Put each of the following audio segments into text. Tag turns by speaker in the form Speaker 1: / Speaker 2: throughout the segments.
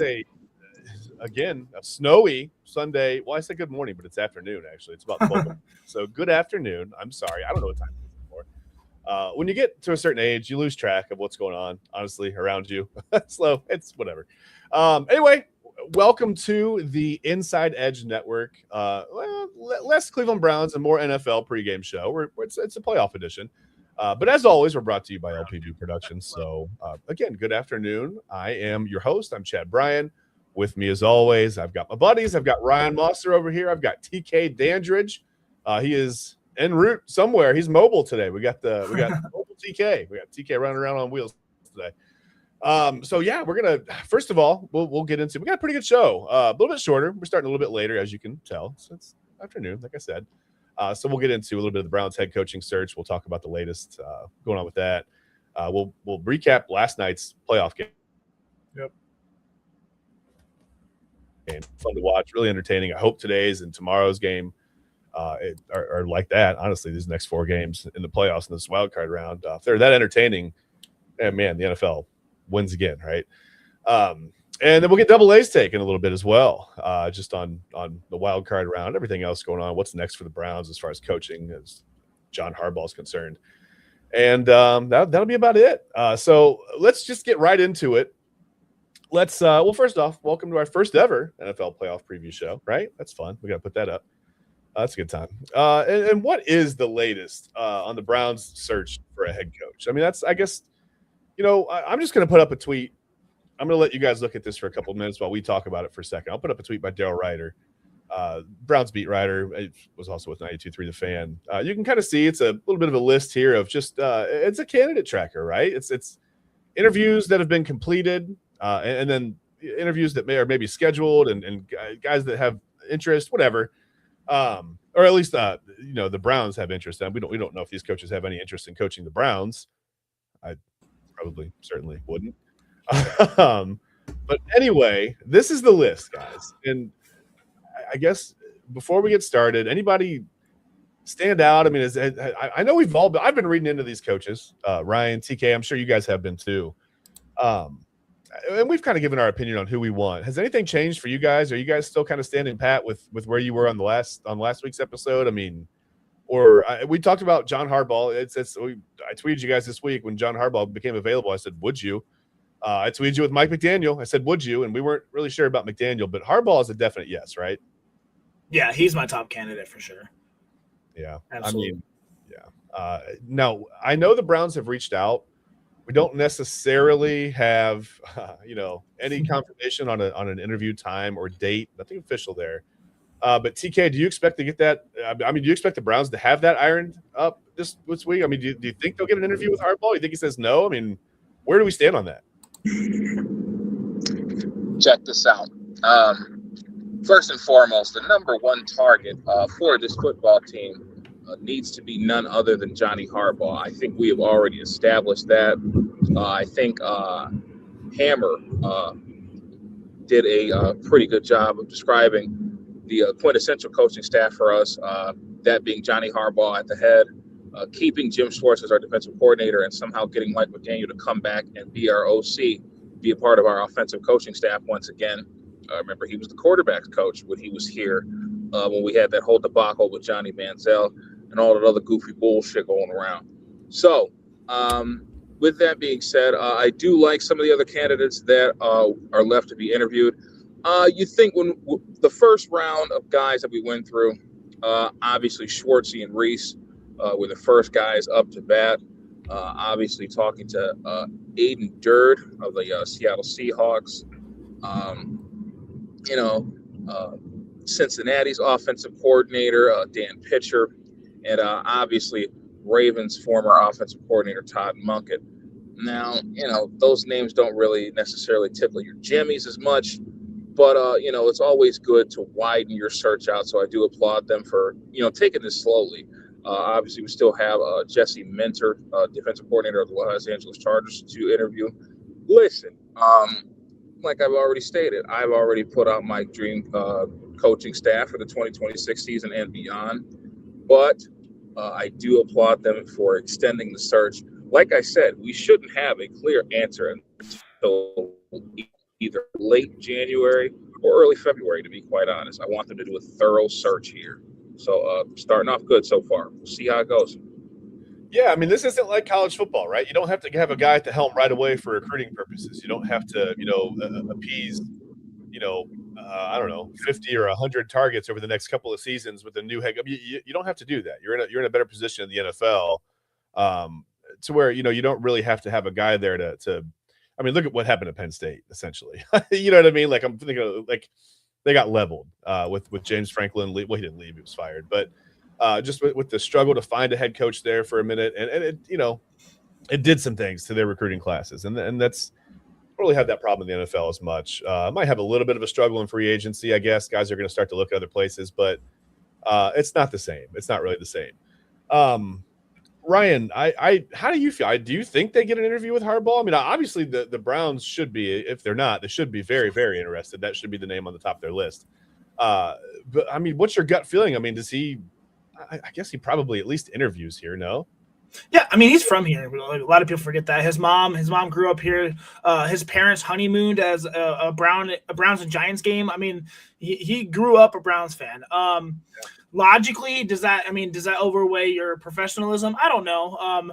Speaker 1: is again, a snowy Sunday. Well, I said good morning, but it's afternoon, actually. It's about 12. So good afternoon. I'm sorry. I don't know what time it is anymore. When you get to a certain age, you lose track of what's going on, honestly, around you. Slow. It's whatever. Anyway, welcome to the Inside Edge Network. Less Cleveland Browns and more NFL pregame show. It's a playoff edition. But as always, we're brought to you by LPD Productions. So, again, good afternoon. I am your host. I'm Chad Bryan. With me, as always, I've got my buddies. I've got Ryan Moster over here. I've got TK Dandridge. He is en route somewhere. He's mobile today. We got mobile TK. We got TK running around on wheels today. So yeah, we're gonna first of all we'll get into. We got a pretty good show. A little bit shorter. We're starting a little bit later, as you can tell. So it's afternoon, like I said. So we'll get into a little bit of the Browns head coaching search. We'll talk about the latest going on with that. We'll recap last night's playoff game.
Speaker 2: Yep.
Speaker 1: Fun to watch, really entertaining. I hope today's and tomorrow's game are like that. Honestly, these next 4 games in the playoffs in this wildcard round, if they're that entertaining, man, the NFL wins again, right? And then we'll get Double A's take in a little bit as well, just on the wild card round, everything else going on. What's next for the Browns as far as coaching, as John Harbaugh is concerned, and that'll be about it. So let's just get right into it. Let's well, first off, welcome to our first ever NFL playoff preview show. Right, that's fun. We got to put that up. That's a good time. And what is the latest on the Browns' search for a head coach? I mean, I guess, I'm just going to put up a tweet. I'm going to let you guys look at this for a couple of minutes while we talk about it for a second. I'll put up a tweet by Daryl Ryder, Browns beat writer. It was also with 92.3 The Fan. You can kind of see it's a little bit of a list here of just it's a candidate tracker, right? It's interviews that have been completed and then interviews that may be scheduled and guys that have interest, whatever. Or at least the Browns have interest in. We don't know if these coaches have any interest in coaching the Browns. I certainly wouldn't. But anyway, this is the list, guys. And I guess before we get started, anybody stand out? I mean, I know I've been reading into these coaches, Ryan, TK. I'm sure you guys have been too. And we've kind of given our opinion on who we want. Has anything changed for you guys? Are you guys still kind of standing pat with where you were on last week's episode? I mean, we talked about John Harbaugh. I tweeted you guys this week when John Harbaugh became available. I said, would you? I tweeted you with Mike McDaniel. I said, would you? And we weren't really sure about McDaniel, but Harbaugh is a definite yes, right?
Speaker 2: Yeah, he's my top candidate for sure.
Speaker 1: Yeah.
Speaker 2: Absolutely.
Speaker 1: I mean, yeah. Now, I know the Browns have reached out. We don't necessarily have, any confirmation on an interview time or date. Nothing official there. But TK, do you expect to get that? I mean, do you expect the Browns to have that ironed up this week? I mean, do you think they'll get an interview with Harbaugh? Do you think he says no? I mean, where do we stand on that?
Speaker 3: Check this out. First and foremost, the number one target for this football team needs to be none other than Johnny Harbaugh. I think we have already established that. I think Hammer did a pretty good job of describing the quintessential coaching staff for us, that being Johnny Harbaugh at the head, keeping Jim Schwartz as our defensive coordinator, and somehow getting Mike McDaniel to come back and be our OC, be a part of our offensive coaching staff once again. Remember, he was the quarterback's coach when he was here, when we had that whole debacle with Johnny Manziel and all that other goofy bullshit going around. So, with that being said, I do like some of the other candidates that are left to be interviewed. You think when the first round of guys that we went through, obviously Schwartzy and Reese were the first guys up to bat. Obviously talking to Aiden Durd of the Seattle Seahawks. Cincinnati's offensive coordinator, Dan Pitcher, and obviously Ravens' former offensive coordinator, Todd Munkett. Now, those names don't really necessarily tickle your jimmies as much, but, it's always good to widen your search out. So I do applaud them for, taking this slowly. Obviously, we still have Jesse Minter, defensive coordinator of the Los Angeles Chargers, to interview. Listen, like I've already stated, I've already put out my dream coaching staff for the 2026 season and beyond. But I do applaud them for extending the search. Like I said, we shouldn't have a clear answer until either late January or early February, to be quite honest. I want them to do a thorough search here. So starting off good so far. We'll see how it goes.
Speaker 1: Yeah, I mean, this isn't like college football, right? You don't have to have a guy at the helm right away for recruiting purposes. You don't have to, appease, I don't know, 50 or 100 targets over the next couple of seasons with a new head. I mean, you don't have to do that. You're in a better position in the NFL, to where you don't really have to have a guy there to. I mean, look at what happened at Penn State, essentially. You know what I mean? Like I'm thinking of, like they got leveled with James Franklin. Well, he didn't leave; he was fired, but. Just with the struggle to find a head coach there for a minute, and it it did some things to their recruiting classes, and that's really had that problem in the NFL as much. Might have a little bit of a struggle in free agency, I guess. Guys are going to start to look at other places, but it's not the same. It's not really the same. Ryan, how do you feel? Do you think they get an interview with Harbaugh? I mean, obviously the Browns should be. If they're not, they should be very, very interested. That should be the name on the top of their list. But I mean, what's your gut feeling? I mean, does he? I guess he probably at least interviews here, no?
Speaker 2: Yeah, I mean, he's from here. A lot of people forget that. His mom grew up here. His parents honeymooned as a Browns and Giants game. I mean, he grew up a Browns fan. Logically, does that overweigh your professionalism? I don't know.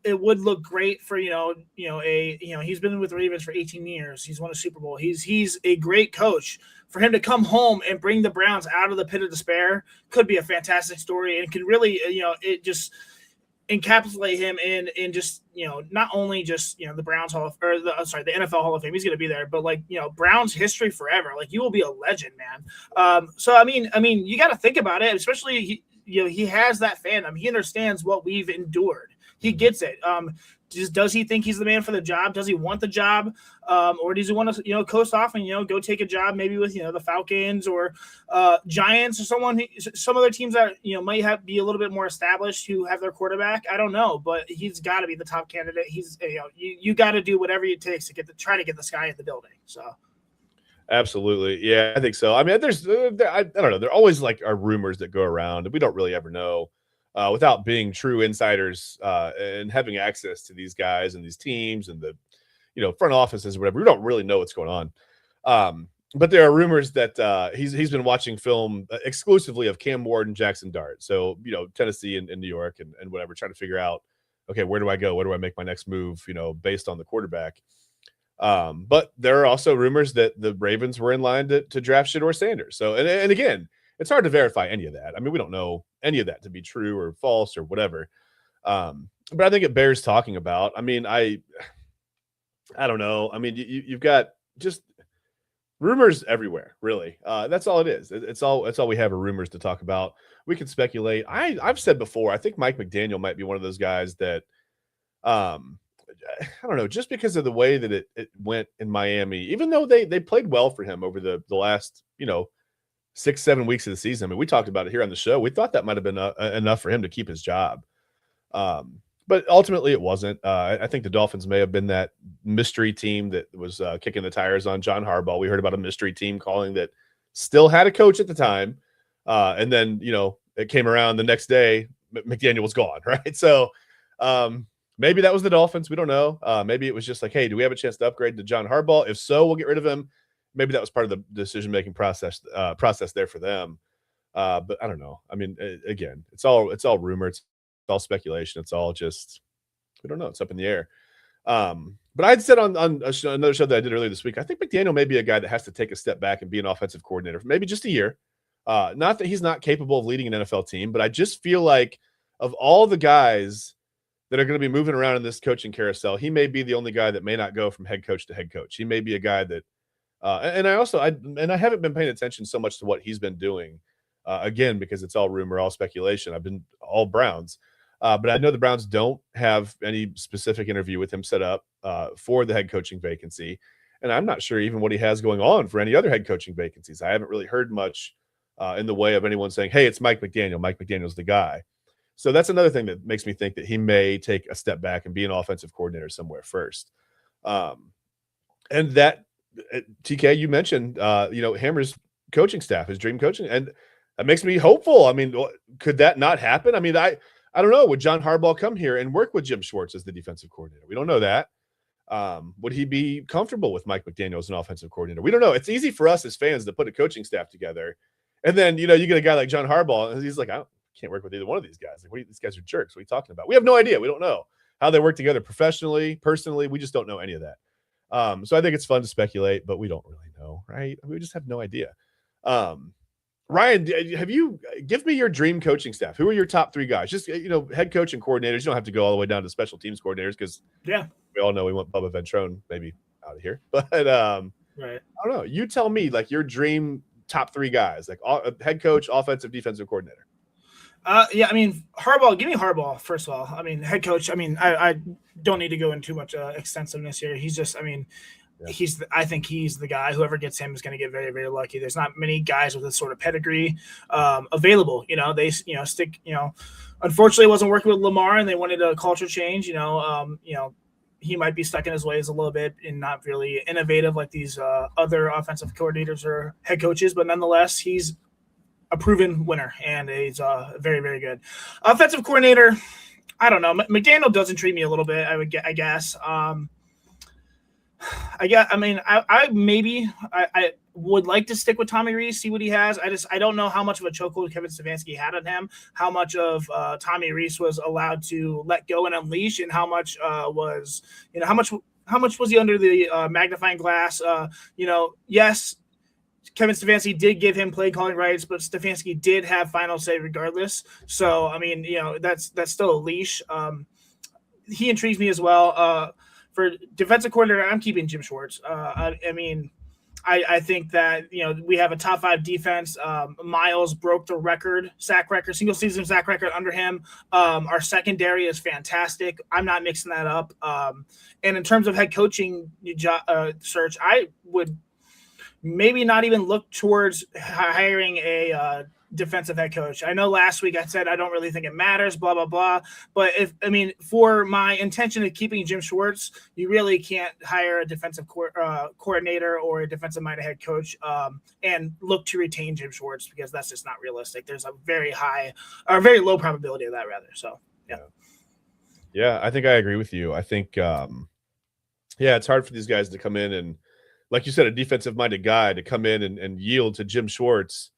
Speaker 2: It would look great for he's been with the Ravens for 18 years. He's won a Super Bowl. He's a great coach. For him to come home and bring the Browns out of the pit of despair could be a fantastic story, and can really it just encapsulate him in just not only just the Browns the NFL Hall of Fame. He's going to be there, but Browns history forever. Like, you will be a legend, man. So I mean you got to think about it, especially he has that fandom. He understands what we've endured. He gets it. Does he think he's the man for the job? Does he want the job? Or does he want to, coast off and, go take a job maybe with, the Falcons or Giants or some other teams that, might be a little bit more established who have their quarterback? I don't know, but he's got to be the top candidate. He's, you got to do whatever it takes to try to get this guy in the building. So.
Speaker 1: Absolutely. Yeah, I think so. I mean, I don't know. There always are rumors that go around, and we don't really ever know. Without being true insiders and having access to these guys and these teams and the, front offices or whatever, we don't really know what's going on. But there are rumors that he's been watching film exclusively of Cam Ward and Jackson Dart. So, Tennessee and New York and whatever, trying to figure out, okay, where do I go? Where do I make my next move, based on the quarterback? But there are also rumors that the Ravens were in line to draft Shedeur Sanders. So, and again, it's hard to verify any of that. I mean, we don't know any of that to be true or false or whatever. But I think it bears talking about. I mean, I don't know. I mean, you've got just rumors everywhere, really. That's all it is. It's all we have are rumors to talk about. We can speculate. I've said before, I think Mike McDaniel might be one of those guys that, I don't know, just because of the way that it went in Miami, even though they played well for him over the last, 6-7 weeks of the season. I mean, we talked about it here on the show. We thought that might have been enough for him to keep his job. But ultimately it wasn't. I think the Dolphins may have been that mystery team that was kicking the tires on John Harbaugh. We heard about a mystery team calling that still had a coach at the time. And then, it came around the next day, McDaniel was gone, right? So maybe that was the Dolphins. We don't know. Maybe it was just like, hey, do we have a chance to upgrade to John Harbaugh? If so, we'll get rid of him. Maybe that was part of the decision-making process there for them. But I don't know. I mean, again, it's all rumor. It's all speculation. It's all just, we don't know. It's up in the air. But I'd said on another show that I did earlier this week, I think McDaniel may be a guy that has to take a step back and be an offensive coordinator for maybe just a year. Not that he's not capable of leading an NFL team, but I just feel like of all the guys that are going to be moving around in this coaching carousel, he may be the only guy that may not go from head coach to head coach. He may be a guy that, and I haven't been paying attention so much to what he's been doing, again, because it's all rumor, all speculation. I've been all Browns, but I know the Browns don't have any specific interview with him set up for the head coaching vacancy, and I'm not sure even what he has going on for any other head coaching vacancies. I haven't really heard much in the way of anyone saying, "Hey, it's Mike McDaniel. Mike McDaniel's the guy." So that's another thing that makes me think that he may take a step back and be an offensive coordinator somewhere first. And that. TK, you mentioned, Hammer's coaching staff, his dream coaching, and that makes me hopeful. I mean, could that not happen? I mean, I don't know. Would John Harbaugh come here and work with Jim Schwartz as the defensive coordinator? We don't know that. Would he be comfortable with Mike McDaniel as an offensive coordinator? We don't know. It's easy for us as fans to put a coaching staff together. And then, you get a guy like John Harbaugh, and he's like, I can't work with either one of these guys. Like, these guys are jerks. What are you talking about? We have no idea. We don't know how they work together professionally, personally. We just don't know any of that. So I think it's fun to speculate, but we don't really know, right? We just have no idea. Ryan, give me your dream coaching staff. Who are your top 3 guys? Just, head coach and coordinators. You don't have to go all the way down to special teams coordinators because we all know we want Bubba Ventrone maybe out of here. But right. I don't know. You tell me, like, your dream top 3 guys, like head coach, offensive, defensive coordinator.
Speaker 2: Yeah, I mean, Harbaugh, give me Harbaugh, first of all. I mean, head coach, I mean, I don't need to go into too much extensiveness here. He's just, I mean, I think he's the guy. Whoever gets him is going to get very, very lucky. There's not many guys with this sort of pedigree available. They stick. Unfortunately, it wasn't working with Lamar, and they wanted a culture change. He might be stuck in his ways a little bit and not really innovative like these other offensive coordinators or head coaches. But nonetheless, he's a proven winner, and he's very, very good. Offensive coordinator, I don't know. McDaniel does intrigue me a little bit. I guess. I would like to stick with Tommy Rees, see what he has. I don't know how much of a chokehold Kevin Stefanski had on him, how much of Tommy Rees was allowed to let go and unleash, and how much was he under the magnifying glass? Yes, Kevin Stefanski did give him play calling rights, but Stefanski did have final say regardless. So I mean, that's still a leash. He intrigues me as well. For defensive coordinator, I'm keeping Jim Schwartz. I think that, we have a top 5 defense. Miles broke the single season sack record under him. Our secondary is fantastic. I'm not mixing that up. And in terms of head coaching search, I would maybe not even look towards hiring a defensive head coach. I know last week I said I don't really think it matters, blah, blah, blah. But for my intention of keeping Jim Schwartz, you really can't hire a defensive coordinator or a defensive-minded head coach and look to retain Jim Schwartz, because that's just not realistic. There's a very low probability of that, rather. So, yeah.
Speaker 1: Yeah, I think I agree with you. I think, it's hard for these guys to come in and, like you said, a defensive-minded guy to come in and yield to Jim Schwartz.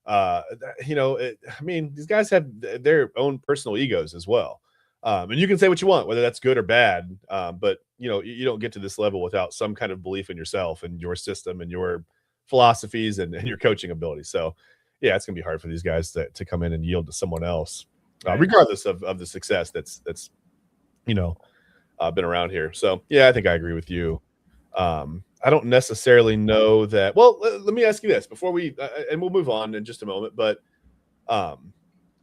Speaker 1: These guys have their own personal egos as well. And you can say what you want, whether that's good or bad. But you don't get to this level without some kind of belief in yourself and your system and your philosophies and your coaching ability. So yeah, it's gonna be hard for these guys to come in and yield to someone else, regardless of the success that's been around here. So yeah, I think I agree with you. I don't necessarily know that. Well, let me ask you this before we and we'll move on in just a moment. But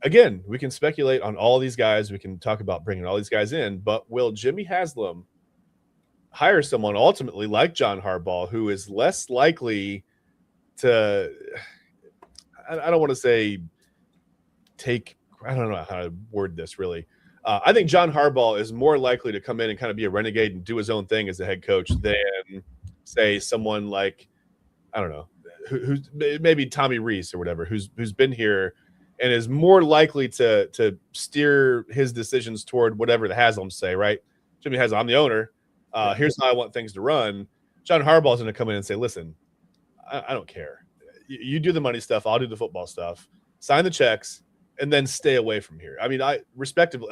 Speaker 1: again, we can speculate on all these guys. We can talk about bringing all these guys in. But will Jimmy Haslam hire someone ultimately like John Harbaugh, who is less likely to? I don't want to say take. I don't know how to word this really. I think John Harbaugh is more likely to come in and kind of be a renegade and do his own thing as a head coach than, say, someone like, I don't know, who's maybe Tommy Rees or whatever, who's been here and is more likely to steer his decisions toward whatever the Haslams say, right? Jimmy Haslam, I'm the owner. Here's how I want things to run. John Harbaugh is going to come in and say, listen, I don't care. You do the money stuff. I'll do the football stuff. Sign the checks. And then stay away from here. I mean, I respectively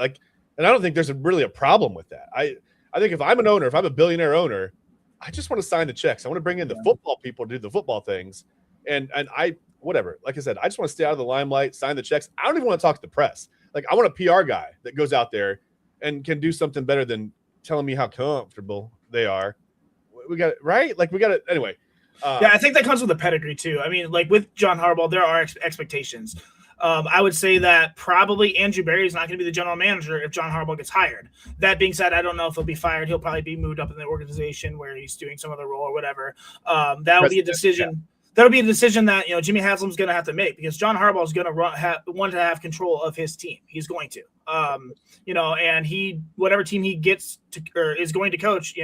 Speaker 1: and I don't think there's really a problem with that. I think if I'm an owner, if I'm a billionaire owner, I just want to sign the checks. I want to bring in the football people to do the football things, and I whatever. Like I said, I just want to stay out of the limelight, sign the checks. I don't even want to talk to the press. Like I want a PR guy that goes out there and can do something better than telling me how comfortable they are. We got it right. Like we got it anyway.
Speaker 2: I think that comes with a pedigree too. I mean, like with John Harbaugh, there are expectations. I would say that probably Andrew Berry is not going to be the general manager if John Harbaugh gets hired. That being said, I don't know if he'll be fired. He'll probably be moved up in the organization where he's doing some other role or whatever. That will be a decision. Yeah. That'll be a decision that
Speaker 1: Jimmy
Speaker 2: Haslam's going to have to make, because John Harbaugh is going to want to have control of his team. He's going to, and whatever team he gets to or is going to coach,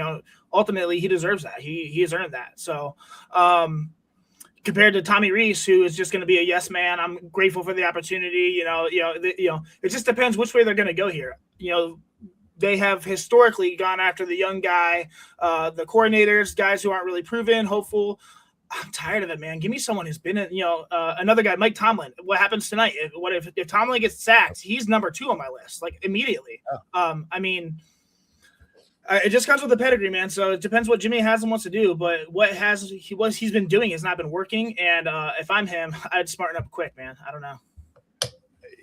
Speaker 2: ultimately he deserves that. He has earned that. So. Compared to Tommy Rees, who is just going to be a yes man, I'm grateful for the opportunity. It just depends which way they're going to go here. they have historically gone after the young guy, the coordinators, guys who aren't really proven, hopeful. I'm tired of it, man. Give me someone who's been, another guy, Mike Tomlin. What happens tonight? If Tomlin gets sacked, he's number 2 on my list, like immediately.
Speaker 1: Oh.
Speaker 2: It just comes with the pedigree, man. So it depends what Jimmy Haslam wants to do. But he's been doing has not been working. And if I'm him, I'd smarten up quick, man. I don't know.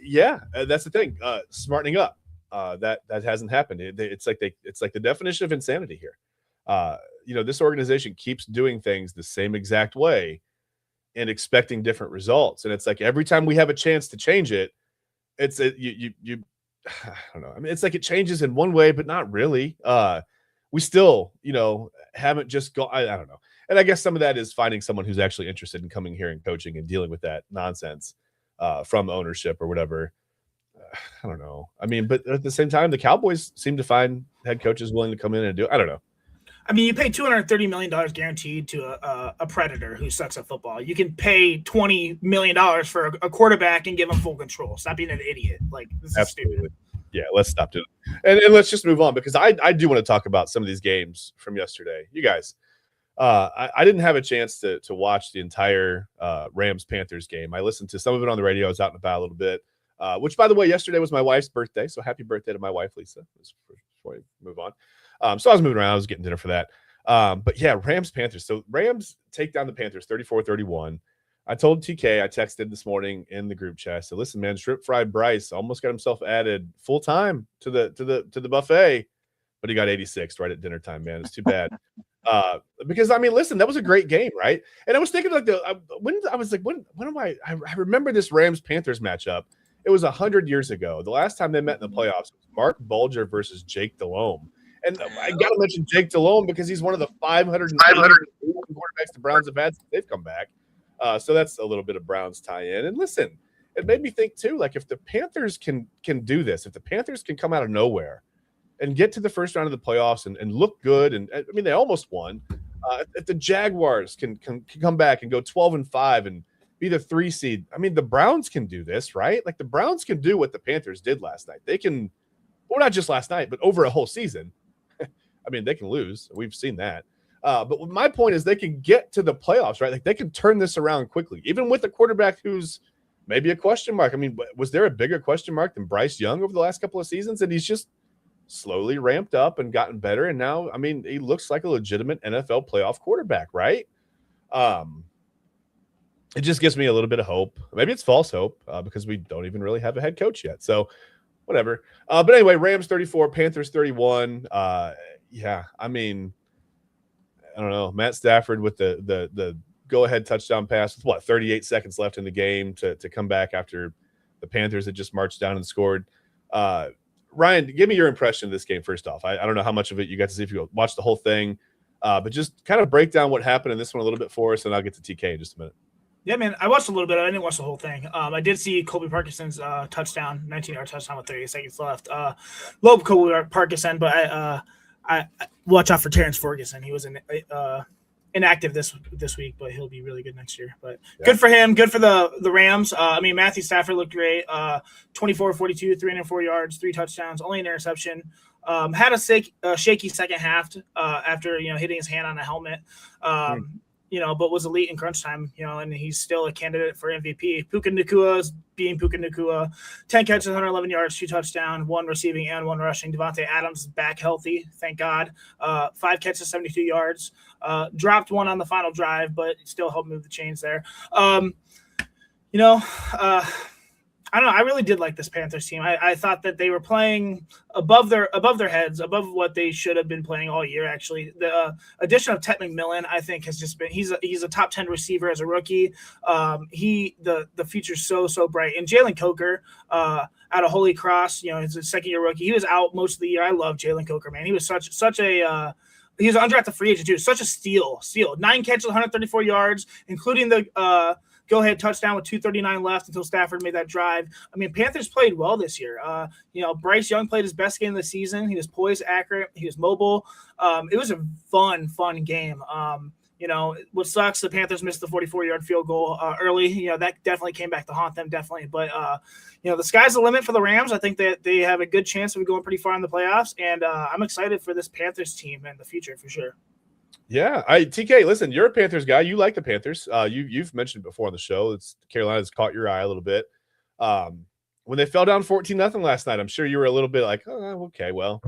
Speaker 1: Yeah, that's the thing. Smartening up. That hasn't happened. It's like the definition of insanity here. This organization keeps doing things the same exact way and expecting different results. And it's like every time we have a chance to change it, I don't know. I mean, it's like it changes in one way, but not really. We still, haven't just gone. I don't know. And I guess some of that is finding someone who's actually interested in coming here and coaching and dealing with that nonsense from ownership or whatever. I don't know. I mean, but at the same time, the Cowboys seem to find head coaches willing to come in and do it. I don't know.
Speaker 2: I mean, you pay $230 million guaranteed to a predator who sucks at football. You can pay $20 million for a quarterback and give him full control. Stop being an idiot. Like, this is stupid.
Speaker 1: Yeah, let's stop doing it. And let's just move on, because I do want to talk about some of these games from yesterday. You guys, I didn't have a chance to watch the entire Rams-Panthers game. I listened to some of it on the radio. I was out and about a little bit, which, by the way, yesterday was my wife's birthday. So happy birthday to my wife, Lisa, before we move on. So I was moving around. I was getting dinner for that. But yeah, Rams-Panthers. So Rams take down the Panthers 34-31. I told TK, I texted this morning in the group chat. I said, listen, man, Shrimp Fried Bryce almost got himself added full time to the buffet, but he got 86 right at dinner time, man. It's too bad. Because I mean, listen, that was a great game, right? And I was thinking like when am I remember this Rams-Panthers matchup. It was 100 years ago. The last time they met in the playoffs was Mark Bulger versus Jake Delhomme. And I got to mention Jake Delhomme because he's one of the 500 quarterbacks the Browns have had since they've come back. So that's a little bit of Browns tie-in. And listen, it made me think too, like if the Panthers can do this, if the Panthers can come out of nowhere and get to the first round of the playoffs and look good, and I mean, they almost won. If the Jaguars can come back and go 12-5 and be the 3 seed, I mean, the Browns can do this, right? Like the Browns can do what the Panthers did last night. They can, well, not just last night, but over a whole season. I mean, they can lose. We've seen that. But my point is they can get to the playoffs, right? Like they can turn this around quickly, even with a quarterback who's maybe a question mark. I mean, was there a bigger question mark than Bryce Young over the last couple of seasons? And he's just slowly ramped up and gotten better. And now, I mean, he looks like a legitimate NFL playoff quarterback, right? It just gives me a little bit of hope. Maybe it's false hope because we don't even really have a head coach yet. So whatever. But anyway, Rams 34, Panthers 31. Yeah, I mean, I don't know. Matt Stafford with the go-ahead touchdown pass with 38 seconds left in the game to come back after the Panthers had just marched down and scored. Ryan, give me your impression of this game first off. I don't know how much of it you got to see if you watched the whole thing, but just kind of break down what happened in this one a little bit for us, and I'll get to TK in just a minute.
Speaker 2: Yeah, man, I watched a little bit. I didn't watch the whole thing. I did see Colby Parkinson's touchdown, 19-yard touchdown with 38 seconds left. Love Colby Parkinson, but I watch out for Terrence Ferguson. He was inactive this week, but he'll be really good next year. But yeah. Good for him. Good for the Rams. I mean, Matthew Stafford looked great. 24-42, 304 yards, 3 touchdowns, only an interception. Had a shaky second half after hitting his hand on a helmet. But was elite in crunch time, and he's still a candidate for MVP. Puka Nacua is being Puka Nacua. 10 catches, 111 yards, 2 touchdowns, 1 receiving and 1 rushing. Devontae Adams is back healthy, thank God. 5 catches, 72 yards. Dropped 1 on the final drive, but still helped move the chains there. I don't know. I really did like this Panthers team. I thought that they were playing above their heads, above what they should have been playing all year. Actually, the addition of Ted McMillan, I think, has just been he's a top 10 receiver as a rookie. The future's so bright. And Jalen Coker out of Holy Cross, he's a second-year rookie. He was out most of the year. I love Jalen Coker, man. He was such a he's an undrafted free agent too. Such a steal. 9 catches, 134 yards, including the go-ahead touchdown with 2:39 left until Stafford made that drive. I mean, Panthers played well this year. Bryce Young played his best game of the season. He was poised, accurate. He was mobile. It was a fun game. What sucks, the Panthers missed the 44-yard field goal early. That definitely came back to haunt them, definitely. But, the sky's the limit for the Rams. I think that they have a good chance of going pretty far in the playoffs, and I'm excited for this Panthers team in the future for sure.
Speaker 1: Yeah, TK, listen, you're a Panthers guy. You like the Panthers. You've mentioned it before on the show. Carolina's caught your eye a little bit. When they fell down 14-0 last night, I'm sure you were a little bit like, oh, okay, well,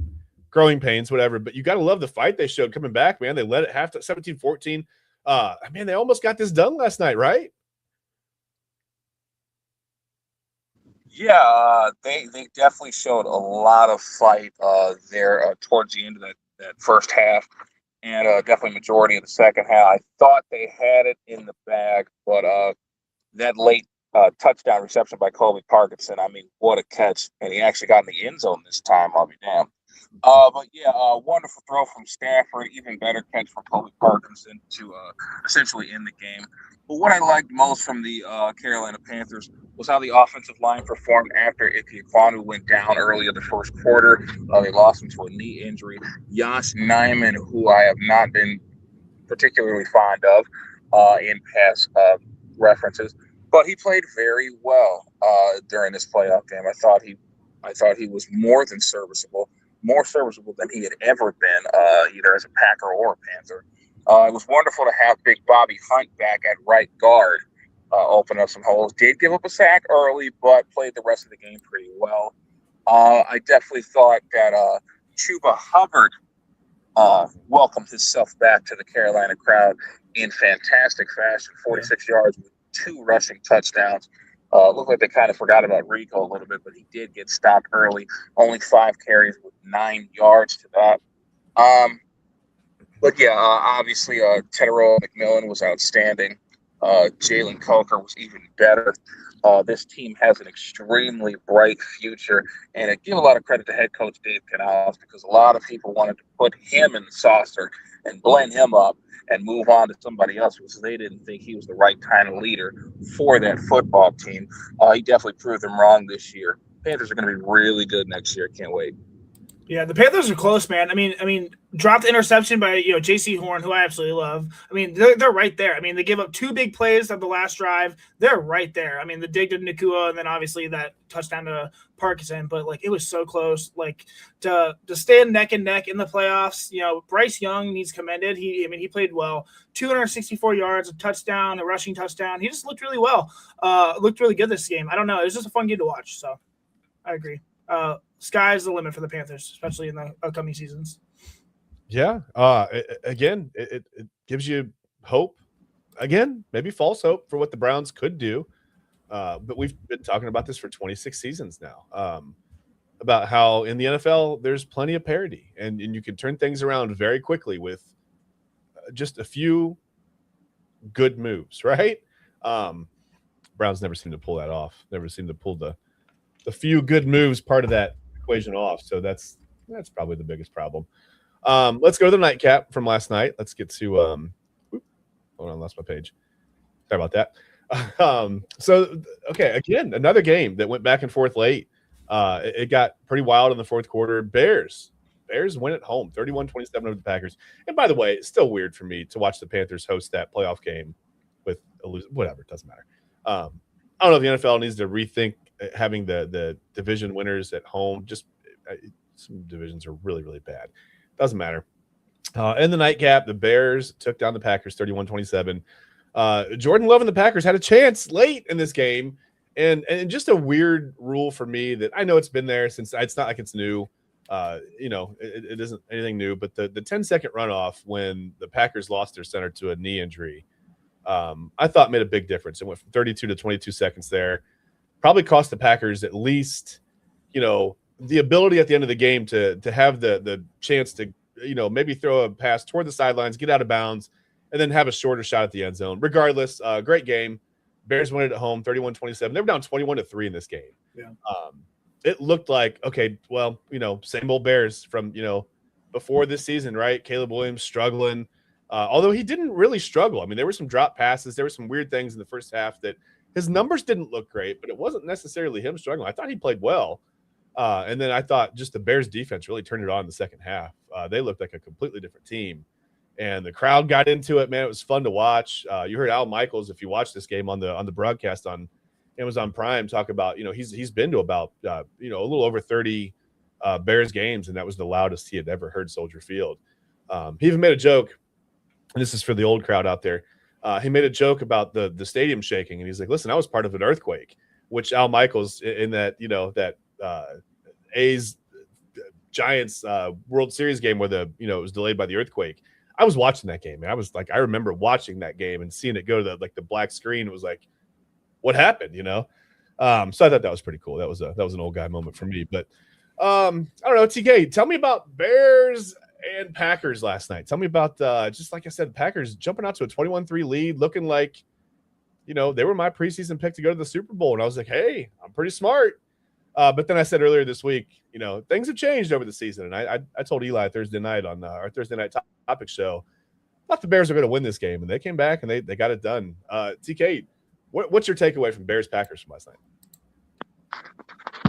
Speaker 1: growing pains, whatever. But you got to love the fight they showed coming back, man. They led it half to 17-14. Man, they almost got this done last night, right?
Speaker 3: Yeah, they definitely showed a lot of fight there towards the end of that first half, and definitely majority of the second half. I thought they had it in the bag, but that late touchdown reception by Colby Parkinson, I mean, what a catch. And he actually got in the end zone this time, I'll be damned. But yeah, wonderful throw from Stafford, even better catch from Colby Parkinson to essentially end the game. But what I liked most from the Carolina Panthers was how the offensive line performed after Ike Ekwonu went down early in the first quarter. They lost him to a knee injury. Josh Nijman, who I have not been particularly fond of in past references, but he played very well during this playoff game. I thought he was more than serviceable, more serviceable than he had ever been, either as a Packer or a Panther. It was wonderful to have big Bobby Hunt back at right guard, open up some holes. Did give up a sack early, but played the rest of the game pretty well. I definitely thought that Chuba Hubbard welcomed himself back to the Carolina crowd in fantastic fashion, 46 yards with 2 rushing touchdowns. Looked like they kind of forgot about Rico a little bit, but he did get stopped early. Only 5 carries with 9 yards to that. But yeah, obviously Tedero McMillan was outstanding. Jalen Coker was even better. This team has an extremely bright future, and I give a lot of credit to head coach Dave Canales because a lot of people wanted to put him in the saucer and blend him up and move on to somebody else because they didn't think he was the right kind of leader for that football team. He definitely proved them wrong this year. Panthers are going to be really good next year. Can't wait.
Speaker 2: Yeah, the Panthers are close, man. I mean, dropped interception by J.C. Horn, who I absolutely love. I mean, they're right there. I mean, they give up 2 big plays on the last drive. They're right there. I mean, the dig to Nakua and then obviously that touchdown to Parkinson. But it was so close. To stand neck and neck in the playoffs. Bryce Young needs commended. He played well. 264 yards, a touchdown, a rushing touchdown. He just looked really well. Looked really good this game. I don't know. It was just a fun game to watch. So I agree. Sky's the limit for the Panthers, especially in the upcoming seasons.
Speaker 1: Yeah. It gives you hope. Again, maybe false hope for what the Browns could do. But we've been talking about this for 26 seasons now, about how in the NFL there's plenty of parity, and you can turn things around very quickly with just a few good moves, right? Browns never seem to pull that off. Never seem to pull the few good moves part of that equation off. So that's probably the biggest problem. Let's go to the nightcap from last night. Let's get to hold on, lost my page. Sorry about that. Again, another game that went back and forth late. It got pretty wild in the fourth quarter. Bears win at home, 31-27 over the Packers. And by the way, it's still weird for me to watch the Panthers host that playoff game with a loser. Whatever, it doesn't matter. I don't know if the NFL needs to rethink having the division winners at home. Just some divisions are really, really bad. Doesn't matter. In the nightcap, the Bears took down the Packers 31-27. Jordan Love and the Packers had a chance late in this game. And just a weird rule for me that I know it's been there since it's not like it's new. It isn't anything new, but the 10-second runoff when the Packers lost their center to a knee injury, I thought made a big difference. It went from 32 to 22 seconds there. Probably cost the Packers at least, the ability at the end of the game to have the chance to, maybe throw a pass toward the sidelines, get out of bounds, and then have a shorter shot at the end zone. Regardless, great game. Bears win it at home, 31-27. They were down 21-3 in this game.
Speaker 2: Yeah.
Speaker 1: It looked like, okay, well, same old Bears from, before this season, right? Caleb Williams struggling. Although he didn't really struggle. I mean, there were some drop passes. There were some weird things in the first half that his numbers didn't look great, but it wasn't necessarily him struggling. I thought he played well. And then I thought just the Bears defense really turned it on in the second half. They looked like a completely different team. and the crowd got into it. Man, it was fun to watch. You heard Al Michaels, if you watch this game on the broadcast on Amazon Prime, talk about, he's been to about a little over 30 Bears games, and that was the loudest he had ever heard Soldier Field. He even made a joke, and this is for the old crowd out there. He made a joke about the stadium shaking, and he's like, "Listen, I was part of an earthquake," which Al Michaels in that A's Giants World Series game where it was delayed by the earthquake. I was watching that game, man. I remember watching that game and seeing it go to the black screen. It was like, what happened? So I thought that was pretty cool. That was an old guy moment for me. But I don't know, TK, tell me about Bears and Packers last night. Tell me about just like I said, Packers jumping out to a 21-3 lead, looking like they were my preseason pick to go to the Super Bowl, and I was like, hey, I'm pretty smart. But then I said earlier this week, things have changed over the season. And I told Eli Thursday night on our Thursday Night Topic show, I thought the Bears were going to win this game, and they came back and they got it done. TK, what's your takeaway from Bears-Packers from last night?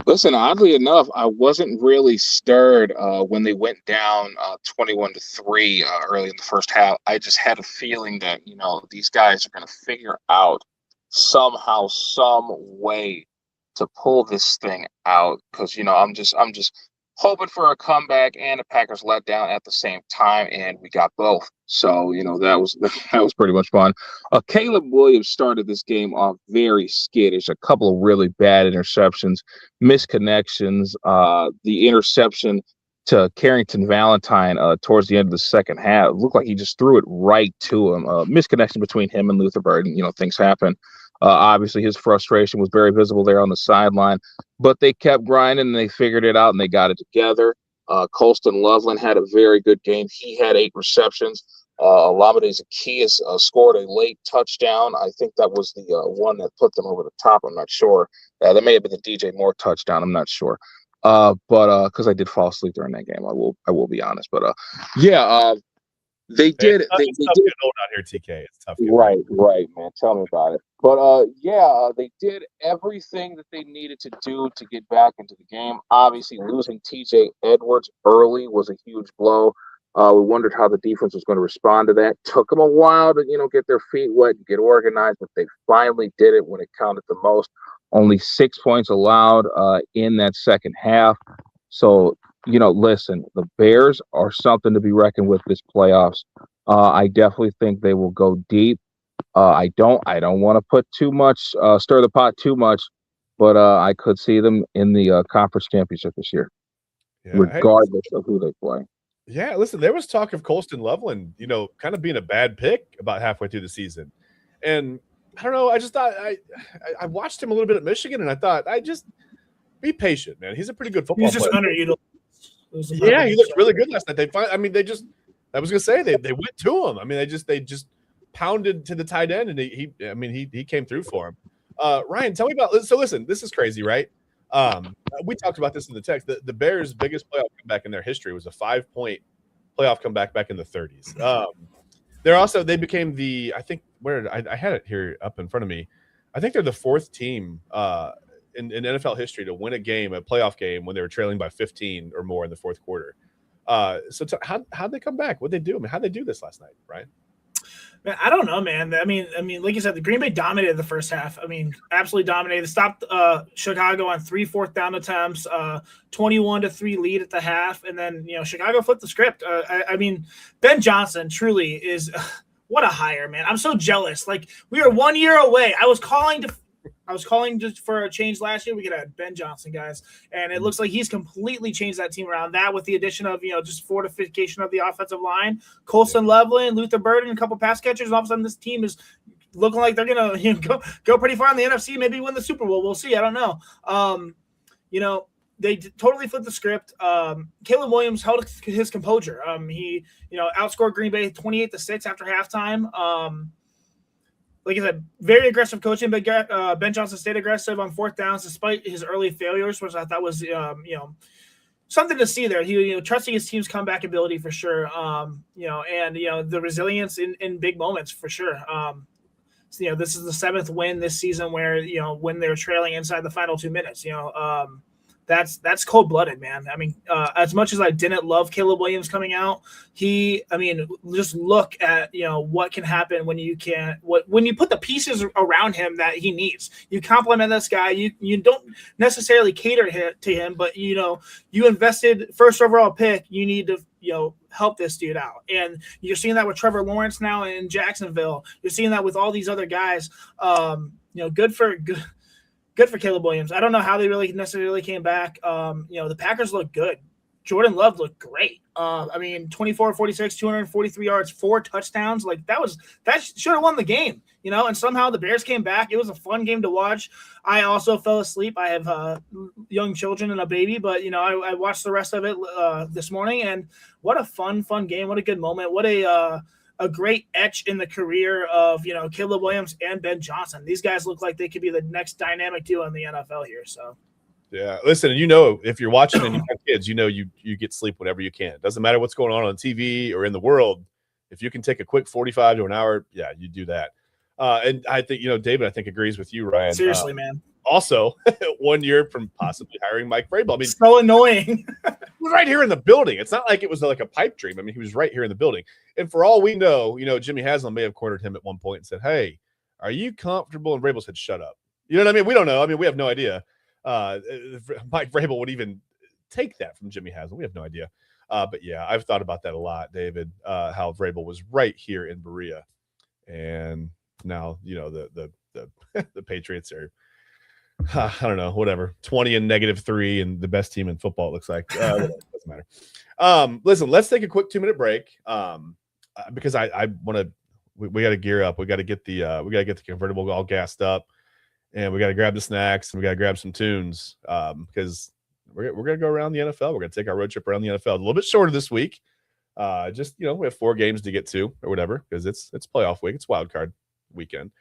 Speaker 3: Listen, oddly enough, I wasn't really stirred when they went down 21-3 early in the first half. I just had a feeling that, these guys are going to figure out somehow, some way to pull this thing out, because I'm just hoping for a comeback and a Packers letdown at the same time, and we got both. So that was pretty much fun. Caleb Williams started this game off very skittish. A couple of really bad interceptions, misconnections. The interception to Carrington Valentine towards the end of the second half looked like he just threw it right to him. Misconnection between him and Luther Burden. Things happen. Obviously, his frustration was very visible there on the sideline, but they kept grinding and they figured it out and they got it together. Colston Loveland had a very good game. He had 8 receptions. Olamide Zaccheaus scored a late touchdown. I think that was the one that put them over the top. I'm not sure. That may have been the DJ Moore touchdown. I'm not sure. But because I did fall asleep during that game, I will be honest. But they did.
Speaker 1: It's tough getting old out here, TK. It's tough.
Speaker 3: Right, man. Tell me about it. But they did everything that they needed to do to get back into the game. Obviously, losing TJ Edwards early was a huge blow. We wondered how the defense was going to respond to that. Took them a while to get their feet wet and get organized, but they finally did it when it counted the most. Only 6 points allowed in that second half. So, listen, the Bears are something to be reckoned with this playoffs. I definitely think they will go deep. I don't want to put too much, stir the pot too much, but I could see them in the conference championship this year, regardless of who they play.
Speaker 1: Yeah, listen, there was talk of Colston Loveland, kind of being a bad pick about halfway through the season. And I don't know, I just thought I watched him a little bit at Michigan, and I thought, be patient, man. He's a pretty good football player. He's just underutilized. Yeah, he looked really good last night. I was gonna say they went to him. I mean, they just pounded to the tight end, and he came through for him. Ryan, tell me about. So listen, this is crazy, right? We talked about this in the text. The Bears' biggest playoff comeback in their history was a 5-point playoff comeback back in the 30s. They became I had it here up in front of me. I think they're the 4th team in NFL history to win a playoff game, when they were trailing by 15 or more in the fourth quarter. How'd they come back? What'd they do? I mean, how'd they do this last night, Ryan?
Speaker 2: Man, I don't know, man. I mean, like you said, the Green Bay dominated the first half. I mean, absolutely dominated. They stopped Chicago on 3 fourth-down attempts, 21-3 lead at the half, and then Chicago flipped the script. I mean, Ben Johnson truly is what a hire, man. I'm so jealous. Like, we are 1 year away. I was calling just for a change last year. We could have Ben Johnson, guys, and it looks like he's completely changed that team around. That with the addition of just fortification of the offensive line, Colston Loveland, Luther Burden, a couple pass catchers, and all of a sudden this team is looking like they're gonna go pretty far in the NFC, maybe win the Super Bowl. We'll see. I don't know. They totally flipped the script. Caleb Williams held his composure. He outscored Green Bay 28-6 after halftime. Like I said, very aggressive coaching, but Ben Johnson stayed aggressive on 4th downs despite his early failures, which I thought was, something to see there. He, trusting his team's comeback ability for sure. And the resilience in big moments for sure. This is the 7th win this season where when they're trailing inside the final 2 minutes. that's cold blooded, man. I mean, as much as I didn't love Caleb Williams coming out, just look at what can happen when you put the pieces around him that he needs. You compliment this guy. You don't necessarily cater to him, but you invested first overall pick. You need to help this dude out, and you're seeing that with Trevor Lawrence now in Jacksonville. You're seeing that with all these other guys. Good for Caleb Williams. I don't know how they really necessarily came back. The Packers look good. Jordan Love looked great. 24, 46, 243 yards, 4 touchdowns. Like that should have won the game, and somehow the Bears came back. It was a fun game to watch. I also fell asleep. I have young children and a baby, but I watched the rest of it this morning, and what a fun game. What a good moment. What a great etch in the career of Caleb Williams and Ben Johnson. These guys look like they could be the next dynamic duo in the NFL here. So
Speaker 1: yeah, listen, if you're watching and you have kids, you get sleep whenever you can. It doesn't matter what's going on TV or in the world. If you can take a quick 45 to an hour, yeah, you do that. And I think David, I think agrees with you, Ryan.
Speaker 2: Seriously, man.
Speaker 1: Also, 1 year from possibly hiring Mike Vrabel. I mean,
Speaker 2: so annoying.
Speaker 1: He was right here in the building. It's not like it was like a pipe dream. I mean, he was right here in the building. And for all we know, Jimmy Haslam may have cornered him at one point and said, "Hey, are you comfortable?" And Vrabel said, "Shut up." You know what I mean? We don't know. I mean, we have no idea. Mike Vrabel would even take that from Jimmy Haslam. We have no idea. But yeah, I've thought about that a lot, David. How Vrabel was right here in Berea, and now the Patriots are. I don't know, whatever. 20 and -3 and the best team in football, it looks like. Doesn't matter. Listen, let's take a quick 2-minute break. Because I want to. We got to gear up. We got to get the convertible all gassed up, and we got to grab the snacks and we got to grab some tunes. Because we're gonna go around the NFL. We're gonna take our road trip around the NFL. A little bit shorter this week. We have 4 games to get to or whatever because it's playoff week. It's wildcard weekend.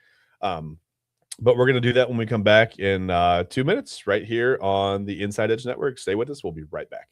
Speaker 1: But we're going to do that when we come back in 2 minutes right here on the Inside Edge Network. Stay with us. We'll be right back.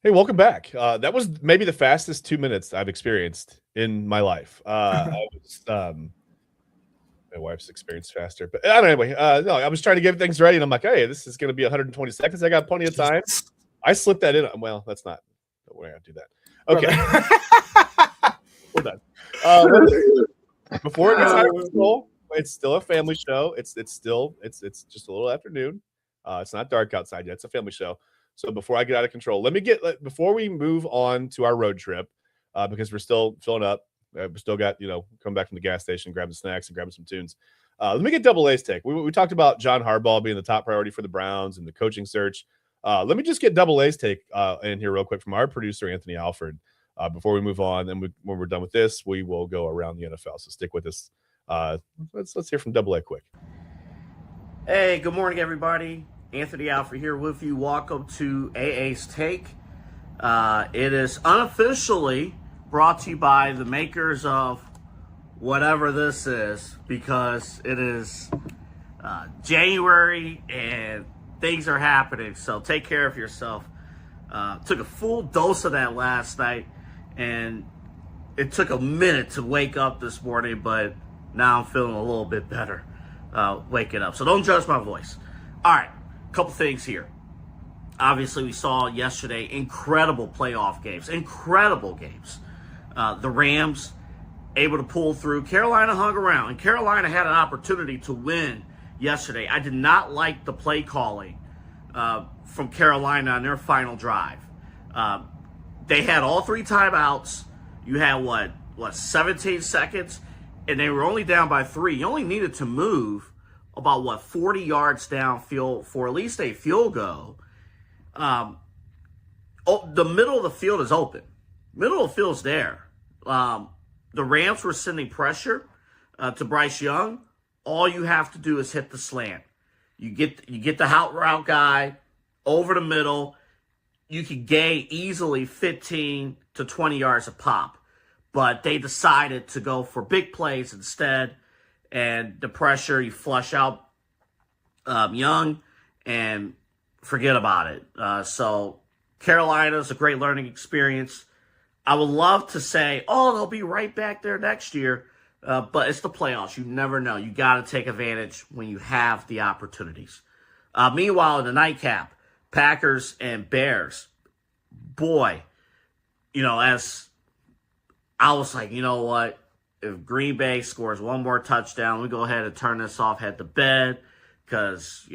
Speaker 1: Hey, welcome back. That was maybe the fastest 2 minutes I've experienced in my life. My wife's experienced faster, but anyway, no, I was trying to get things ready, and I'm like, hey, this is going to be 120 seconds. I got plenty of time. I slipped that in. Well, that's not the way I do that. Okay, we're done. Before it gets out of control, it's still a family show. It's just a little afternoon. It's not dark outside yet. It's a family show. So before I get out of control, before we move on to our road trip, because we're still filling up. We still got, come back from the gas station, grab the snacks and grab some tunes. Let me get Double A's take. We talked about John Harbaugh being the top priority for the Browns and the coaching search. Let me just get Double A's take in here real quick from our producer, Anthony Alford, before we move on. Then when we're done with this, we will go around the NFL. So stick with us. Let's hear from Double A quick.
Speaker 4: Hey, good morning, everybody. Anthony Alford here with you. Welcome to AA's Take. It is unofficially brought to you by the makers of whatever this is, because it is January and things are happening. So take care of yourself. Took a full dose of that last night, and it took a minute to wake up this morning, but now I'm feeling a little bit better waking up. So don't judge my voice. All right, a couple things here. Obviously, we saw yesterday incredible playoff games, incredible games. The Rams able to pull through. Carolina hung around, and Carolina had an opportunity to win yesterday. I did not like the play calling from Carolina on their final drive. They had all 3 timeouts. You had, 17 seconds, and they were only down by 3. You only needed to move about, 40 yards downfield for at least a field goal. The middle of the field is open. Middle of the field's there. The Rams were sending pressure to Bryce Young. All you have to do is hit the slant. You get the out route guy over the middle. You can gain easily 15 to 20 yards a pop. But they decided to go for big plays instead. And the pressure, you flush out Young and forget about it. So Carolina's a great learning experience. I would love to say, they'll be right back there next year. But it's the playoffs. You never know. You got to take advantage when you have the opportunities. Meanwhile, in the nightcap, Packers and Bears. Boy, as I was like, you know what? If Green Bay scores one more touchdown, we go ahead and turn this off, head to bed, because,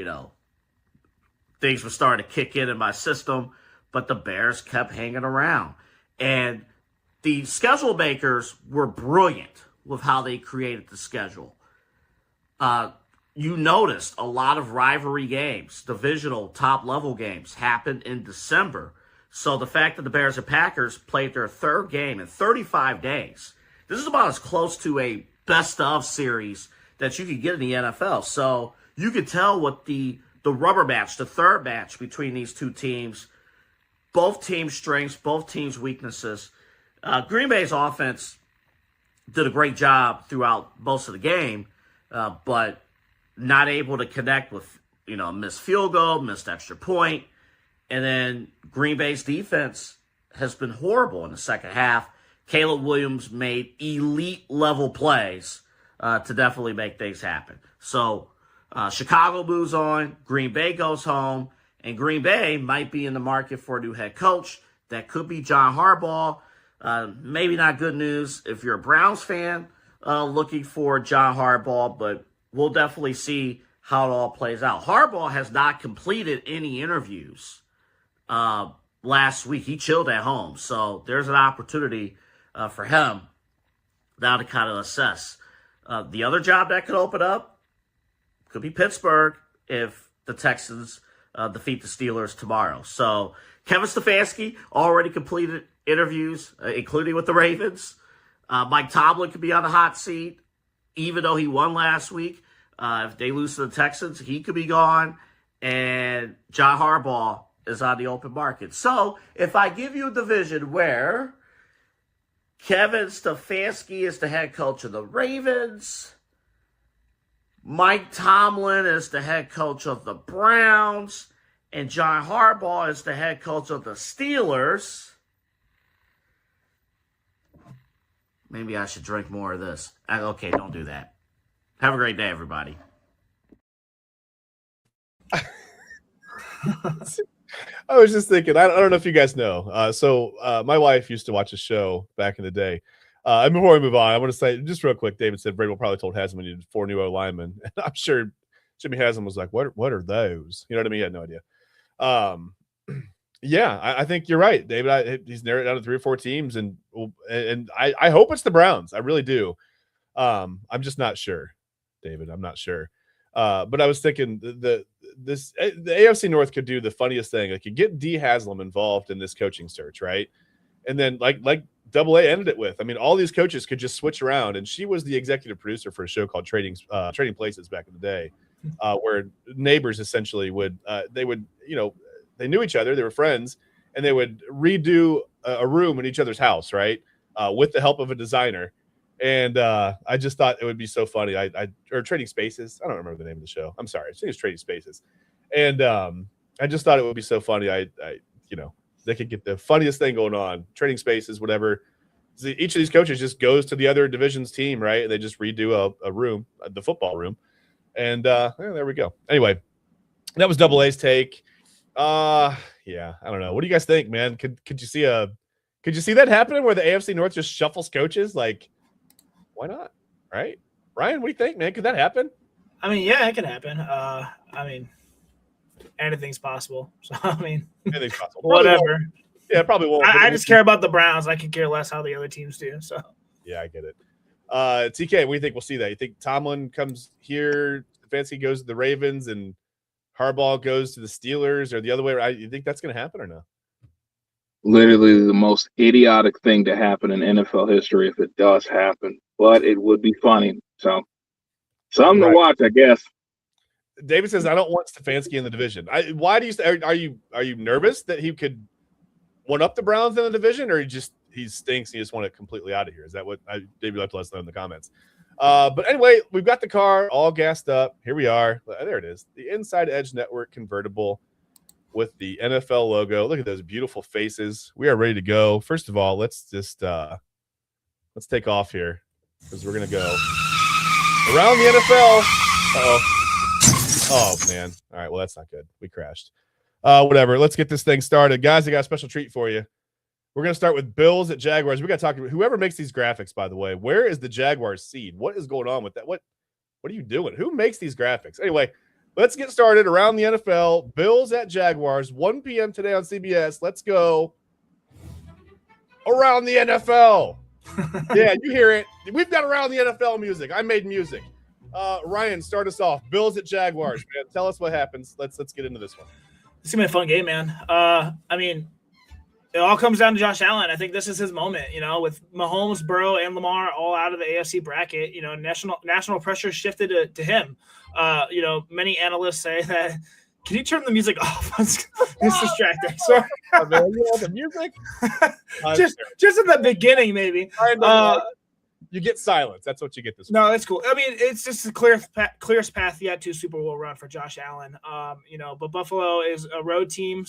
Speaker 4: things were starting to kick in my system. But the Bears kept hanging around. And the schedule makers were brilliant with how they created the schedule. You noticed a lot of rivalry games, divisional top-level games, happened in December. So the fact that the Bears and Packers played their 3rd game in 35 days, this is about as close to a best-of series that you could get in the NFL. So you could tell what the rubber match, the 3rd match between these two teams, both teams' strengths, both teams' weaknesses. Green Bay's offense did a great job throughout most of the game, but not able to connect with, missed field goal, missed extra point. And then Green Bay's defense has been horrible in the second half. Caleb Williams made elite-level plays to definitely make things happen. So Chicago moves on, Green Bay goes home, and Green Bay might be in the market for a new head coach. That could be John Harbaugh. Maybe not good news if you're a Browns fan looking for John Harbaugh, but we'll definitely see how it all plays out. Harbaugh has not completed any interviews last week. He chilled at home. So there's an opportunity for him now to kind of assess. The other job that could open up could be Pittsburgh if the Texans defeat the Steelers tomorrow. So Kevin Stefanski already completed interviews, including with the Ravens. Mike Tomlin could be on the hot seat, even though he won last week. If they lose to the Texans, he could be gone. And John Harbaugh is on the open market. So if I give you a division where Kevin Stefanski is the head coach of the Ravens, Mike Tomlin is the head coach of the Browns, and John Harbaugh is the head coach of the Steelers, maybe I should drink more of this. Okay, don't do that. Have a great day, everybody.
Speaker 1: I was just thinking, I don't know if you guys know. So my wife used to watch a show back in the day. And before we move on, I want to say just real quick, David said Vrabel probably told Haslam he needed 4 new O-linemen. And I'm sure Jimmy Haslam was like, what are those? You know what I mean? He had no idea. Yeah, I think you're right, David. He's narrowed it down to 3 or 4 teams, and I hope it's the Browns. I really do. I'm just not sure. David. I'm not sure. But I was thinking the AFC North could do the funniest thing. Like, you get D Haslam involved in this coaching search, right? And then like Double A ended it with. I mean, all these coaches could just switch around, and she was the executive producer for a show called Trading Places back in the day, where neighbors essentially would they knew each other, they were friends, and they would redo a room in each other's house, right, with the help of a designer. And I just thought it would be so funny. Or Trading Spaces. I don't remember the name of the show. I'm sorry. I think it's Trading Spaces. And I just thought it would be so funny. They could get the funniest thing going on. Trading Spaces, whatever. Each of these coaches just goes to the other division's team, right? And they just redo a room, the football room. And there we go. Anyway, that was Double A's take. Yeah, I don't know. What do you guys think, man? Could you see that happening where the AFC North just shuffles coaches? Like, why not? Right? Ryan, what do you think, man? Could that happen?
Speaker 2: I mean, yeah, it can happen. Anything's possible. So,
Speaker 1: anything's possible.
Speaker 2: Whatever.
Speaker 1: Yeah, probably won't.
Speaker 2: I just care about the Browns. I could care less how the other teams do. So.
Speaker 1: Yeah, I get it. TK, what do you think we'll see that? You think Tomlin comes here, Stefanski goes to the Ravens, and Harbaugh goes to the Steelers, or the other way around? You think that's going to happen or no?
Speaker 3: Literally the most idiotic thing to happen in NFL history if it does happen, but it would be funny. So something to watch, I guess.
Speaker 1: David says, I don't want Stefanski in the division. Why do you are you nervous that he could one up the Browns in the division, or he stinks and you just want it completely out of here? Is that what David left let us know in the comments? But anyway, we've got the car all gassed up. Here we are. There it is. The Inside Edge Network convertible with the NFL logo. Look at those beautiful faces. We are ready to go. First of all, let's just let's take off here because we're gonna go around the NFL. Oh man. All right. Well, that's not good. We crashed. Whatever. Let's get this thing started, guys. I got a special treat for you. We're gonna start with Bills at Jaguars. We got to talk about whoever makes these graphics. By the way, where is the Jaguars seed? What is going on with that? What are you doing? Who makes these graphics? Anyway, let's get started around the NFL. Bills at Jaguars, 1 p.m. today on CBS. Let's go around the NFL. Yeah, you hear it. We've got around the NFL music. I made music. Ryan, start us off. Bills at Jaguars, man. Tell us what happens. Let's get into this one.
Speaker 2: It's gonna be a fun game, man. It all comes down to Josh Allen. I think this is his moment, with Mahomes, Burrow, and Lamar all out of the AFC bracket. National pressure shifted to him. Many analysts say that. Can you turn the music off? It's distracting. Sorry.
Speaker 1: The music?
Speaker 2: just in the beginning, maybe.
Speaker 1: You get silence. That's what you get this week.
Speaker 2: No, that's cool. I mean, it's just the clearest path yet to a Super Bowl run for Josh Allen. But Buffalo is a road team.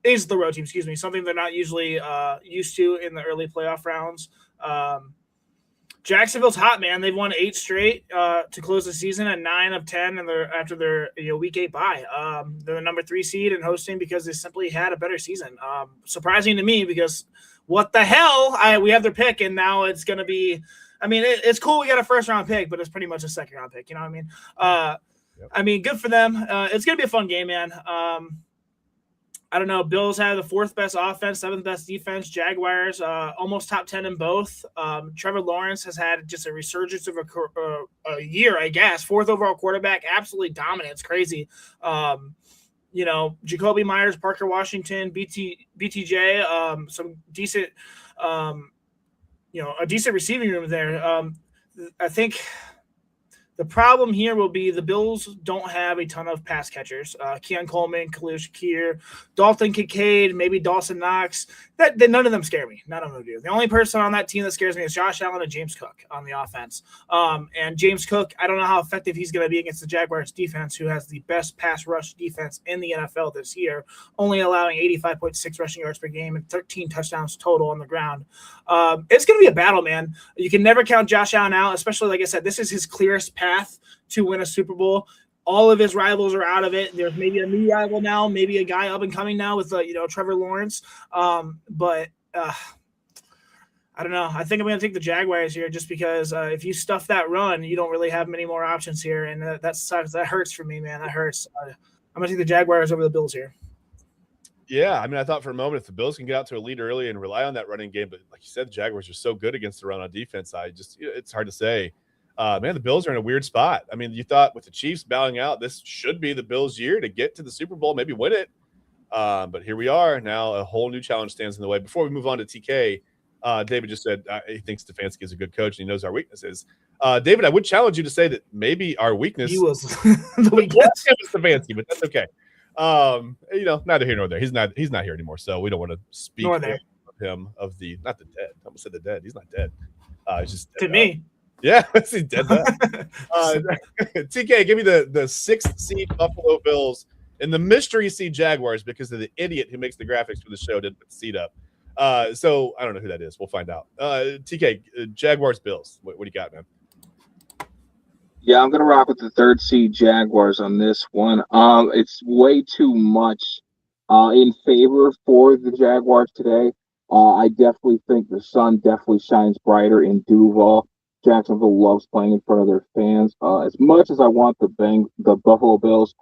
Speaker 2: Is the road team, excuse me, something they're not usually used to in the early playoff rounds. Jacksonville's hot, man. They've won 8 straight to close the season at 9 of 10, and they're after their week 8 bye. They're the number 3 seed and hosting because they simply had a better season. Surprising to me because what the hell? We have their pick, and now it's going to be. I mean, it's cool we got a first-round pick, but it's pretty much a second-round pick. You know what I mean?
Speaker 1: Yep.
Speaker 2: Good for them. It's going to be a fun game, man. I don't know. Bills have the 4th best offense, 7th best defense. Jaguars almost top 10 in both. Trevor Lawrence has had just a resurgence of a year, I guess. 4th overall quarterback, absolutely dominant. It's crazy. Jacoby Myers, Parker Washington, BTJ, some decent, a decent receiving room there. I think the problem here will be the Bills don't have a ton of pass catchers. Keon Coleman, Khalil Shakir, Dalton Kincaid, maybe Dawson Knox. None of them scare me. None of them do. The only person on that team that scares me is Josh Allen and James Cook on the offense. And James Cook, I don't know how effective he's going to be against the Jaguars defense, who has the best pass rush defense in the NFL this year, only allowing 85.6 rushing yards per game and 13 touchdowns total on the ground. It's going to be a battle, man. You can never count Josh Allen out, especially, like I said, this is his clearest path to win a Super Bowl. All of his rivals are out of it. There's maybe a new rival now, maybe a guy up and coming now with Trevor Lawrence. But I don't know. I think I'm going to take the Jaguars here just because if you stuff that run, you don't really have many more options here, and that sucks. That hurts for me, man. That hurts. I'm going to take the Jaguars over the Bills here.
Speaker 1: Yeah, I mean, I thought for a moment if the Bills can get out to a lead early and rely on that running game, but like you said, the Jaguars are so good against the run on defense. It's hard to say. Man, the Bills are in a weird spot. I mean, you thought with the Chiefs bowing out, this should be the Bills' year to get to the Super Bowl, maybe win it. But here we are. Now a whole new challenge stands in the way. Before we move on to TK, David just said he thinks Stefanski is a good coach and he knows our weaknesses. David, I would challenge you to say that maybe our weakness
Speaker 2: was the weakness.
Speaker 1: Was Stefanski, but that's okay. Neither here nor there. He's not here anymore, so we don't want to speak of him of the not the dead. I almost said the dead. He's not dead. He's just dead
Speaker 2: to me.
Speaker 1: Yeah, he's dead. TK, give me the 6th seed Buffalo Bills and the mystery seed Jaguars because of the idiot who makes the graphics for the show didn't put the seed up. So I don't know who that is. We'll find out. TK, Jaguars Bills. What do you got, man?
Speaker 5: Yeah, I'm gonna rock with the 3rd seed Jaguars on this one. It's way too much in favor for the Jaguars today. I definitely think the sun definitely shines brighter in Duval. Jacksonville loves playing in front of their fans. As much as I want the Buffalo Bills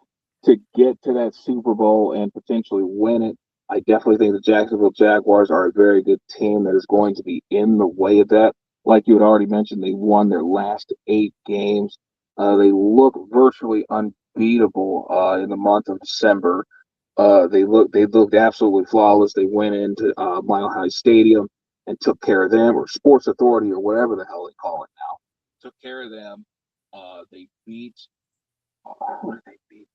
Speaker 5: to get to that Super Bowl and potentially win it, I definitely think the Jacksonville Jaguars are a very good team that is going to be in the way of that. Like you had already mentioned, they won their last 8 games. They look virtually unbeatable in the month of December. They looked absolutely flawless. They went into Mile High Stadium and took care of them, or Sports Authority, or whatever the hell they call it now. Took care of them. They beat. Who did they beat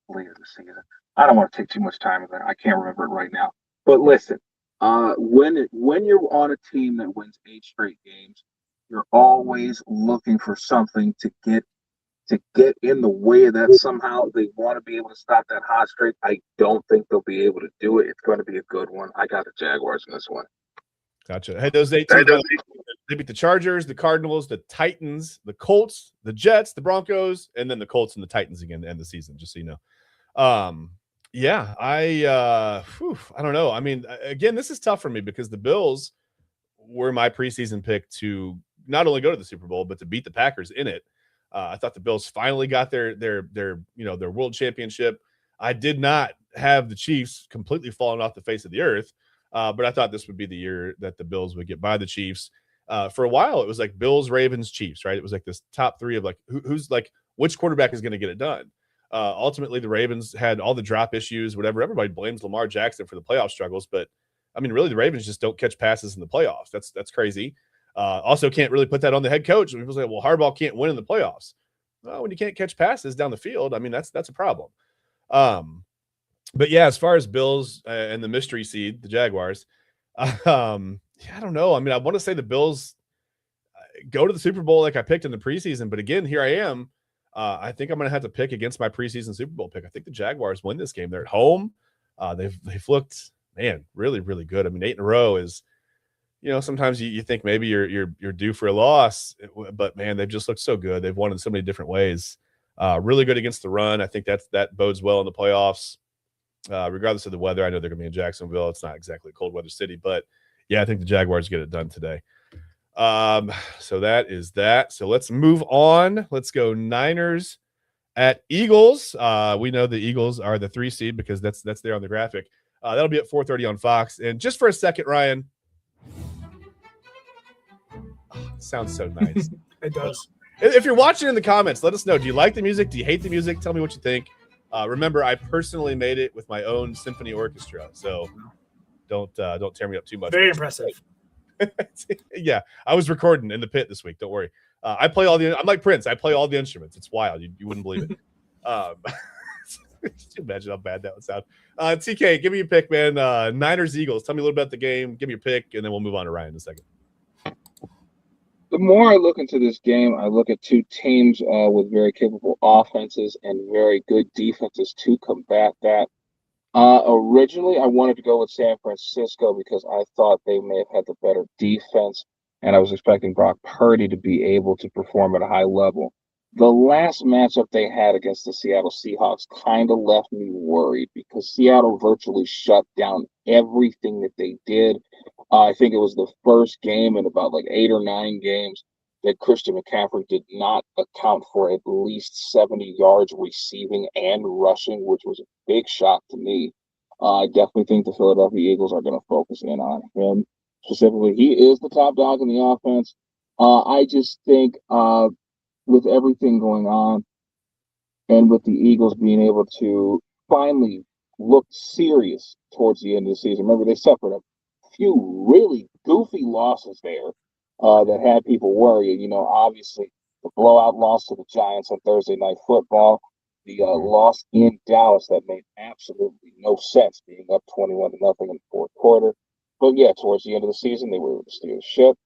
Speaker 5: later this season? I don't want to take too much time with that. I can't remember it right now. But listen, when you're on a team that wins 8 straight games, you're always looking for something to get in the way of that. Somehow they want to be able to stop that hot streak. I don't think they'll be able to do it. It's going to be a good one. I got the Jaguars in this one.
Speaker 1: Gotcha. Hey, those 8 teams, they beat the Chargers, the Cardinals, the Titans, the Colts, the Jets, the Broncos, and then the Colts and the Titans again to end the season, just so you know. Yeah, I don't know. I mean, again, this is tough for me because the Bills were my preseason pick to not only go to the Super Bowl, but to beat the Packers in it. I thought the Bills finally got their world championship. I did not have the Chiefs completely falling off the face of the earth. But I thought this would be the year that the Bills would get by the Chiefs. For a while, it was like Bills, Ravens, Chiefs, right? It was like this top 3 of like who's like which quarterback is going to get it done. Ultimately, the Ravens had all the drop issues, whatever. Everybody blames Lamar Jackson for the playoff struggles, but I mean, really, the Ravens just don't catch passes in the playoffs. That's crazy. Also, can't really put that on the head coach. People say, well, Harbaugh can't win in the playoffs. Well, when you can't catch passes down the field, I mean, that's a problem. But yeah, as far as Bills and the mystery seed, the Jaguars, I don't know. I mean, I want to say the Bills go to the Super Bowl like I picked in the preseason, but again, here I am. I think I'm going to have to pick against my preseason Super Bowl pick. I think the Jaguars win this game. They're at home. They've looked, man, really, really good. I mean, 8 in a row is, sometimes you think maybe you're due for a loss, but man, they've just looked so good. They've won in so many different ways. Really good against the run. I think that bodes well in the playoffs. Regardless of the weather, I know they're going to be in Jacksonville. It's not exactly a cold weather city, but yeah, I think the Jaguars get it done today. So that is that. So let's move on. Let's go Niners at Eagles. We know the Eagles are the 3 seed because that's there on the graphic. That'll be at 4:30 on Fox. And just for a second, Ryan, sounds so nice.
Speaker 2: It does.
Speaker 1: If you're watching in the comments, let us know. Do you like the music? Do you hate the music? Tell me what you think. Remember, I personally made it with my own symphony orchestra, so don't tear me up too much.
Speaker 2: Very impressive.
Speaker 1: Yeah, I was recording in the pit this week. Don't worry. I'm like Prince. I play all the instruments. It's wild. You wouldn't believe it. Just imagine how bad that would sound. TK, give me your pick, man. Niners, Eagles. Tell me a little bit about the game. Give me your pick, and then we'll move on to Ryan in a second.
Speaker 5: The more I look into this game, I look at 2 teams with very capable offenses and very good defenses to combat that. Originally, I wanted to go with San Francisco because I thought they may have had the better defense, and I was expecting Brock Purdy to be able to perform at a high level. The last matchup they had against the Seattle Seahawks kind of left me worried because Seattle virtually shut down everything that they did. I think it was the first game in about like 8 or 9 games that Christian McCaffrey did not account for at least 70 yards receiving and rushing, which was a big shock to me. I definitely think the Philadelphia Eagles are going to focus in on him. Specifically, he is the top dog in the offense. I just think with everything going on and with the Eagles being able to finally look serious towards the end of the season. Remember, they suffered a few really goofy losses there that had people worrying. Obviously, the blowout loss to the Giants on Thursday Night Football, the loss in Dallas that made absolutely no sense, being up 21-0 in the fourth quarter. But yeah, towards the end of the season, they were able to steer the ship.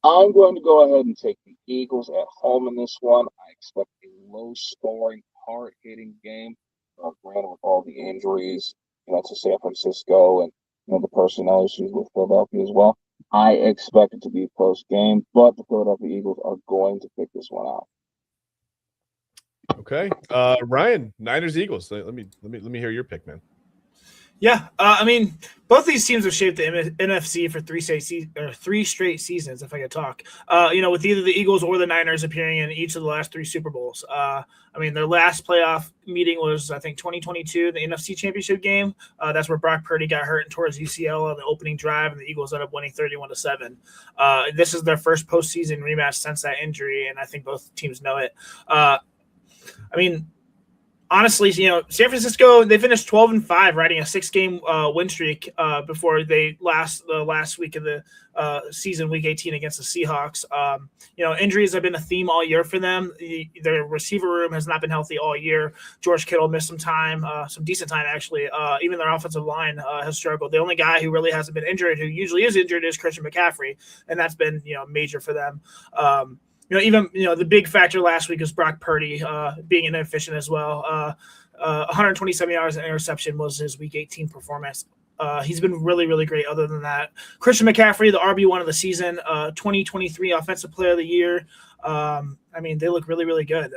Speaker 5: I'm going to go ahead and take the Eagles at home in this one. I expect a low-scoring, hard-hitting game. Granted, with all the injuries, to San Francisco and the personnel issues with Philadelphia as well, I expect it to be a close game. But the Philadelphia Eagles are going to pick this one out.
Speaker 1: Okay, Ryan, Niners Eagles. Let me hear your pick, man.
Speaker 2: Yeah, I mean, both these teams have shaped the NFC for three straight seasons, if I could talk. With either the Eagles or the Niners appearing in each of the last three Super Bowls. I mean, their last playoff meeting was, I think, 2022, the NFC Championship game. That's where Brock Purdy got hurt and tore his UCL on the opening drive, and the Eagles ended up winning 31-7. This is their first postseason rematch since that injury, and I think both teams know it. Honestly, San Francisco, they finished 12-5, riding a 6-game win streak before the last week of the season, Week 18 against the Seahawks. Injuries have been a theme all year for them. Their receiver room has not been healthy all year. George Kittle missed some decent time actually. Even their offensive line has struggled. The only guy who really hasn't been injured, who usually is injured, is Christian McCaffrey, and that's been major for them. The big factor last week is Brock Purdy being inefficient as well. 127 yards and interception was his Week 18 performance. He's been really, really great other than that. Christian McCaffrey, the RB1 of the season, 2023 Offensive Player of the Year. They look really, really good.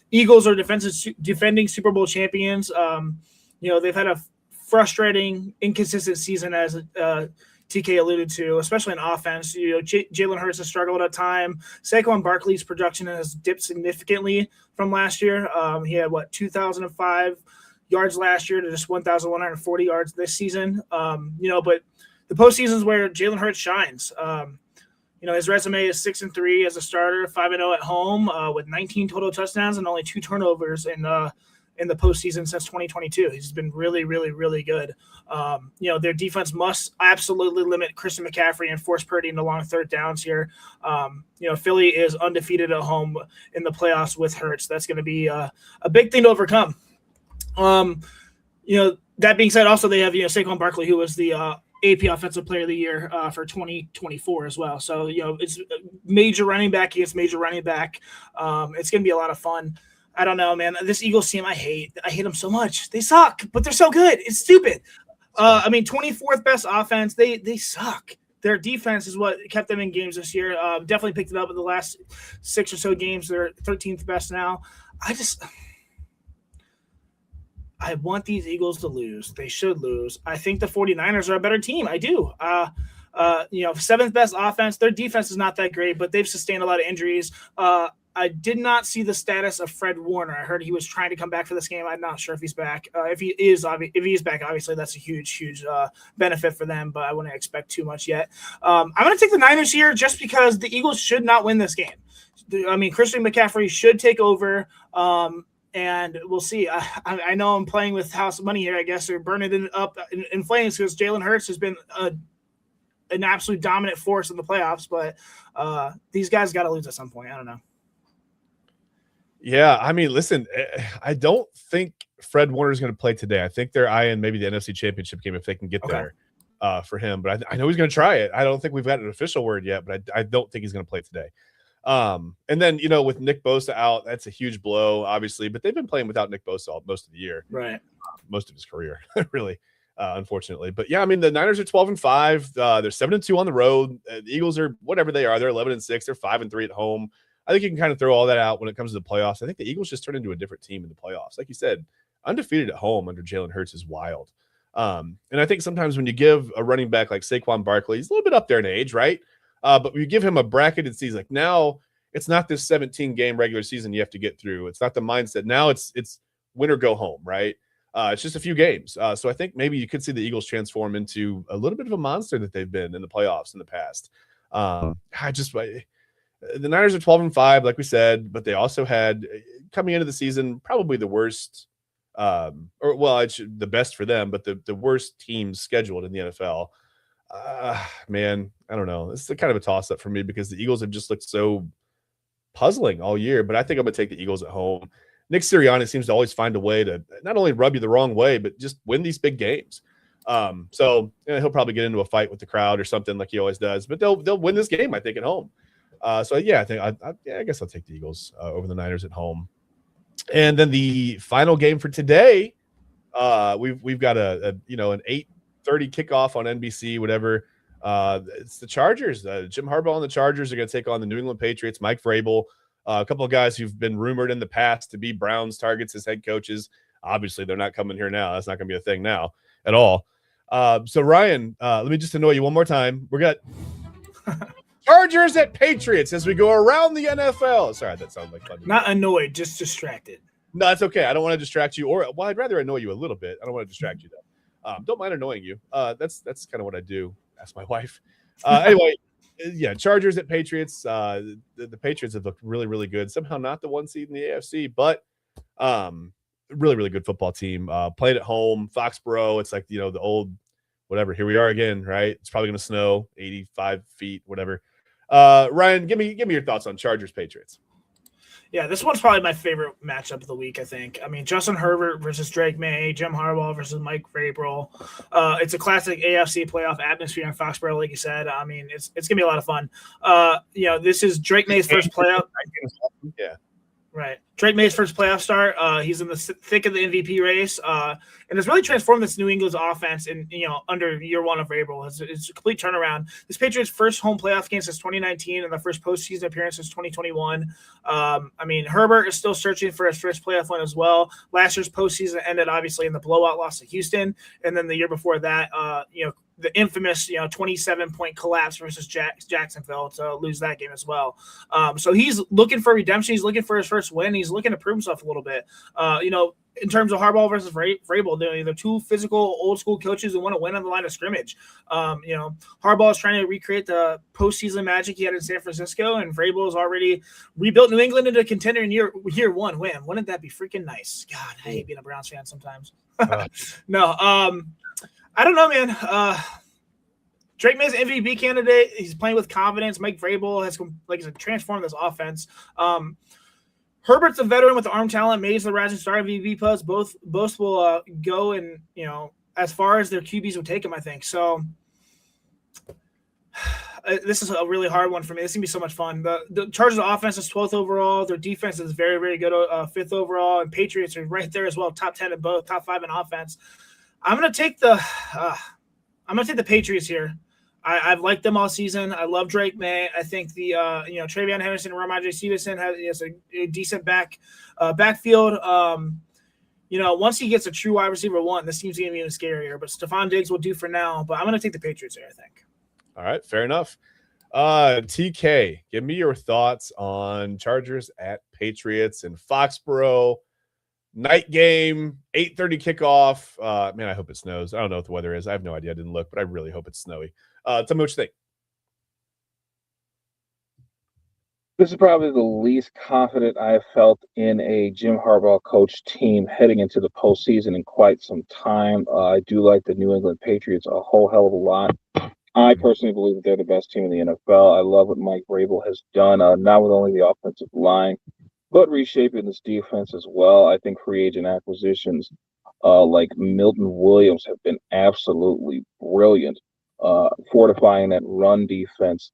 Speaker 2: Eagles are defending Super Bowl champions. They've had a frustrating, inconsistent season, as TK alluded to, especially in offense. Jalen Hurts has struggled at time. Saquon Barkley's production has dipped significantly from last year. He had 2,005 yards last year to just 1,140 yards this season. But the postseason is where Jalen Hurts shines. His resume is 6-3 as a starter, 5-0 at home, with 19 total touchdowns and only 2 turnovers in the postseason since 2022. He's been really, really, really good. Their defense must absolutely limit Christian McCaffrey and force Purdy into long third downs here. Philly is undefeated at home in the playoffs with Hurts. That's going to be a big thing to overcome. That being said, also they have Saquon Barkley, who was the AP Offensive Player of the Year for 2024 as well. So it's major running back against major running back. It's going to be a lot of fun. I don't know, man. This Eagles team, I hate them so much. They suck, but they're so good. It's stupid. 24th best offense. They suck. Their defense is what kept them in games this year. Definitely picked it up in the last 6 or so games. They're 13th best now. I want these Eagles to lose. They should lose. I think the 49ers are a better team. I do. 7th best offense. Their defense is not that great, but they've sustained a lot of injuries. I did not see the status of Fred Warner. I heard he was trying to come back for this game. I'm not sure if he's back. If he is back, obviously that's a huge benefit for them, but I wouldn't expect too much yet. I'm going to take the Niners here just because the Eagles should not win this game. Christian McCaffrey should take over, and we'll see. I know I'm playing with house money here, I guess, or burning it up in flames because Jalen Hurts has been an absolute dominant force in the playoffs, but these guys got to lose at some point. I don't know.
Speaker 1: Yeah, listen, I don't think Fred Warner is going to play today. I think they're eyeing maybe the NFC Championship game if they can get there for him. But I know he's going to try it. I don't think we've got an official word yet, but I don't think he's going to play today. And then, with Nick Bosa out, that's a huge blow, obviously. But they've been playing without Nick Bosa most of the year.
Speaker 2: Right.
Speaker 1: Most of his career, really, unfortunately. But, yeah, the Niners are 12-5. They're 7-2 on the road. The Eagles are whatever they are. They're 11-6. They're 5-3 at home. I think you can kind of throw all that out when it comes to the playoffs. I think the Eagles just turned into a different team in the playoffs. Like you said, undefeated at home under Jalen Hurts is wild. And I think sometimes when you give a running back like Saquon Barkley, he's a little bit up there in age, right? But you give him a bracketed season, like now it's not this 17-game regular season you have to get through. It's not the mindset. Now it's win or go home, right? It's just a few games. So I think maybe you could see the Eagles transform into a little bit of a monster that they've been in the playoffs in the past. The Niners are 12-5, like we said, but they also had coming into the season probably the worst, the best for them, but the worst teams scheduled in the NFL. Man, I don't know. This is kind of a toss up for me because the Eagles have just looked so puzzling all year, but I think I'm going to take the Eagles at home. Nick Sirianni seems to always find a way to not only rub you the wrong way, but just win these big games. So he'll probably get into a fight with the crowd or something like he always does, but they'll win this game, I think, at home. I think I guess I'll take the Eagles over the Niners at home. And then the final game for today, we've got an 8:30 kickoff on NBC, whatever. It's the Chargers. Jim Harbaugh and the Chargers are going to take on the New England Patriots. Mike Vrabel, a couple of guys who've been rumored in the past to be Browns targets as head coaches. Obviously, they're not coming here now. That's not going to be a thing now at all. So Ryan, let me just annoy you one more time. We got Chargers at Patriots as we go around the NFL. Sorry, that sounds like fun.
Speaker 2: Not annoyed, just distracted.
Speaker 1: No, that's okay. I don't want to distract you, I'd rather annoy you a little bit. I don't want to distract you though. Don't mind annoying you. That's kind of what I do. Ask my wife. Anyway, yeah, Chargers at Patriots. The Patriots have looked really, really good. Somehow not the 1 seed in the AFC, but really, really good football team. Played at home, Foxborough. It's like the old whatever. Here we are again, right? It's probably going to snow, 85 feet, whatever. Ryan, give me your thoughts on Chargers Patriots.
Speaker 2: Yeah, this one's probably my favorite matchup of the week, I think. I mean, Justin Herbert versus Drake May, Jim Harbaugh versus Mike Vrabel. It's a classic AFC playoff atmosphere in Foxborough, like you said. I mean, it's going to be a lot of fun. This is Drake May's first playoff.
Speaker 1: Yeah.
Speaker 2: Right. Drake May's first playoff start. He's in the thick of the MVP race. And it's really transformed this New England's offense under year one of Vrabel. It's a complete turnaround. This Patriots' first home playoff game since 2019 and the first postseason appearance since 2021. Herbert is still searching for his first playoff win as well. Last year's postseason ended obviously in the blowout loss to Houston. And then the year before that, the infamous 27-point collapse versus Jacksonville to lose that game as well. So he's looking for redemption. He's looking for his first win. He's looking to prove himself a little bit. In terms of Harbaugh versus Vrabel, they're two physical, old-school coaches who want to win on the line of scrimmage. Harbaugh is trying to recreate the postseason magic he had in San Francisco, and Vrabel has already rebuilt New England into a contender in year one. Wouldn't that be freaking nice? God, I hate being a Browns fan sometimes. No, I don't know, man. Drake May's MVP candidate. He's playing with confidence. Mike Vrabel has transformed this offense. Herbert's a veteran with the arm talent. May's the rising star of MVP plus. Both will go and as far as their QBs will take them, I think. So this is a really hard one for me. This is gonna be so much fun. The Chargers' offense is 12th overall. Their defense is very, very good, 5th overall, and Patriots are right there as well, top 10 in both, top 5 in offense. I'm gonna take the Patriots here. I've liked them all season. I love Drake May. I think the Travion Henderson and Ramondre Stevenson has a decent backfield. Once he gets a true wide receiver one, this team's gonna be even scarier. But Stephon Diggs will do for now. But I'm gonna take the Patriots here, I think.
Speaker 1: All right, fair enough. TK, give me your thoughts on Chargers at Patriots in Foxborough. Night game, 8:30 kickoff. Man, I hope it snows. I don't know what the weather is. I have no idea. I didn't look, but I really hope it's snowy. Tell me what you think.
Speaker 5: This is probably the least confident I've felt in a Jim Harbaugh coach team heading into the postseason in quite some time. I do like the New England Patriots a whole hell of a lot. I personally believe that they're the best team in the NFL. I love what Mike Vrabel has done, not with only the offensive line, but reshaping this defense as well. I think free agent acquisitions like Milton Williams have been absolutely brilliant, fortifying that run defense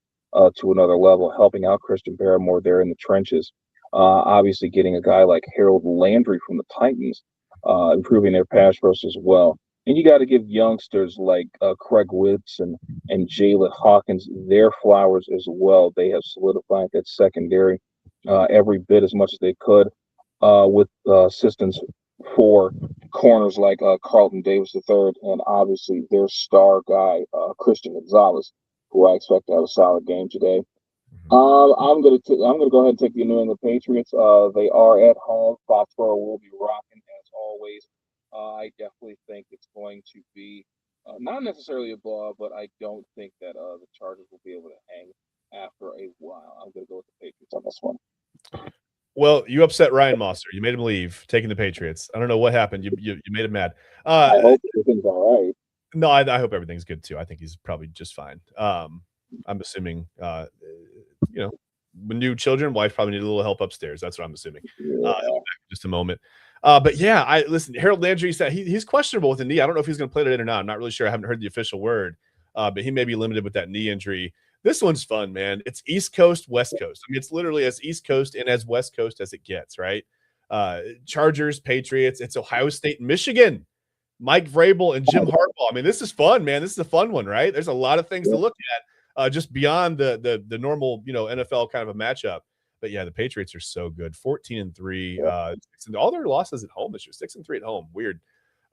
Speaker 5: to another level, helping out Christian Barrymore there in the trenches. Obviously getting a guy like Harold Landry from the Titans, improving their pass rush as well. And you got to give youngsters like Craig Whitson and Jalen Hawkins their flowers as well. They have solidified that secondary every bit as much as they could with assistance for corners like Carlton Davis III and obviously their star guy, Christian Gonzalez, who I expect to have a solid game today. I'm gonna go ahead and take the New England Patriots. They are at home. Foxborough will be rocking as always. I definitely think it's going to be not necessarily a blowout, but I don't think that the Chargers will be able to hang after a while. I'm going to go with the Patriots on this one.
Speaker 1: Well, you upset Ryan Mosser. You made him leave, taking the Patriots. I don't know what happened. You made him mad.
Speaker 5: I hope everything's all right.
Speaker 1: No, I hope everything's good too. I think he's probably just fine. I'm assuming, when new children, wife probably need a little help upstairs. That's what I'm assuming.
Speaker 5: Yeah.
Speaker 1: Just a moment. But yeah, listen. Harold Landry said he's questionable with the knee. I don't know if he's going to play today or not. I'm not really sure. I haven't heard the official word. But he may be limited with that knee injury. This one's fun, man. It's East Coast, West Coast. I mean, it's literally as East Coast and as West Coast as it gets, right? Chargers, Patriots. It's Ohio State, Michigan. Mike Vrabel and Jim Harbaugh. I mean, this is fun, man. This is a fun one, right? There's a lot of things to look at, just beyond the normal, NFL kind of a matchup. But yeah, the Patriots are so good. 14-3. All their losses at home this year. 6-3 at home. Weird.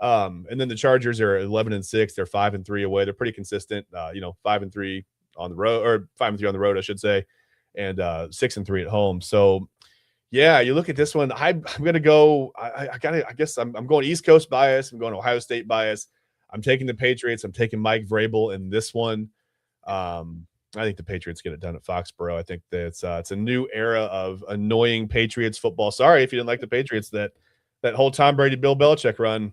Speaker 1: And then the Chargers are 11-6. They're 5-3 away. They're pretty consistent. 5-3 on the road, or 5-3 on the road, I should say, and 6-3 at home. So yeah, you look at this one. I'm going to go. I guess I'm going East Coast bias. I'm going Ohio State bias. I'm taking the Patriots. I'm taking Mike Vrabel in this one. I think the Patriots get it done at Foxborough. I think that it's a new era of annoying Patriots football. Sorry if you didn't like the Patriots that whole Tom Brady, Bill Belichick run.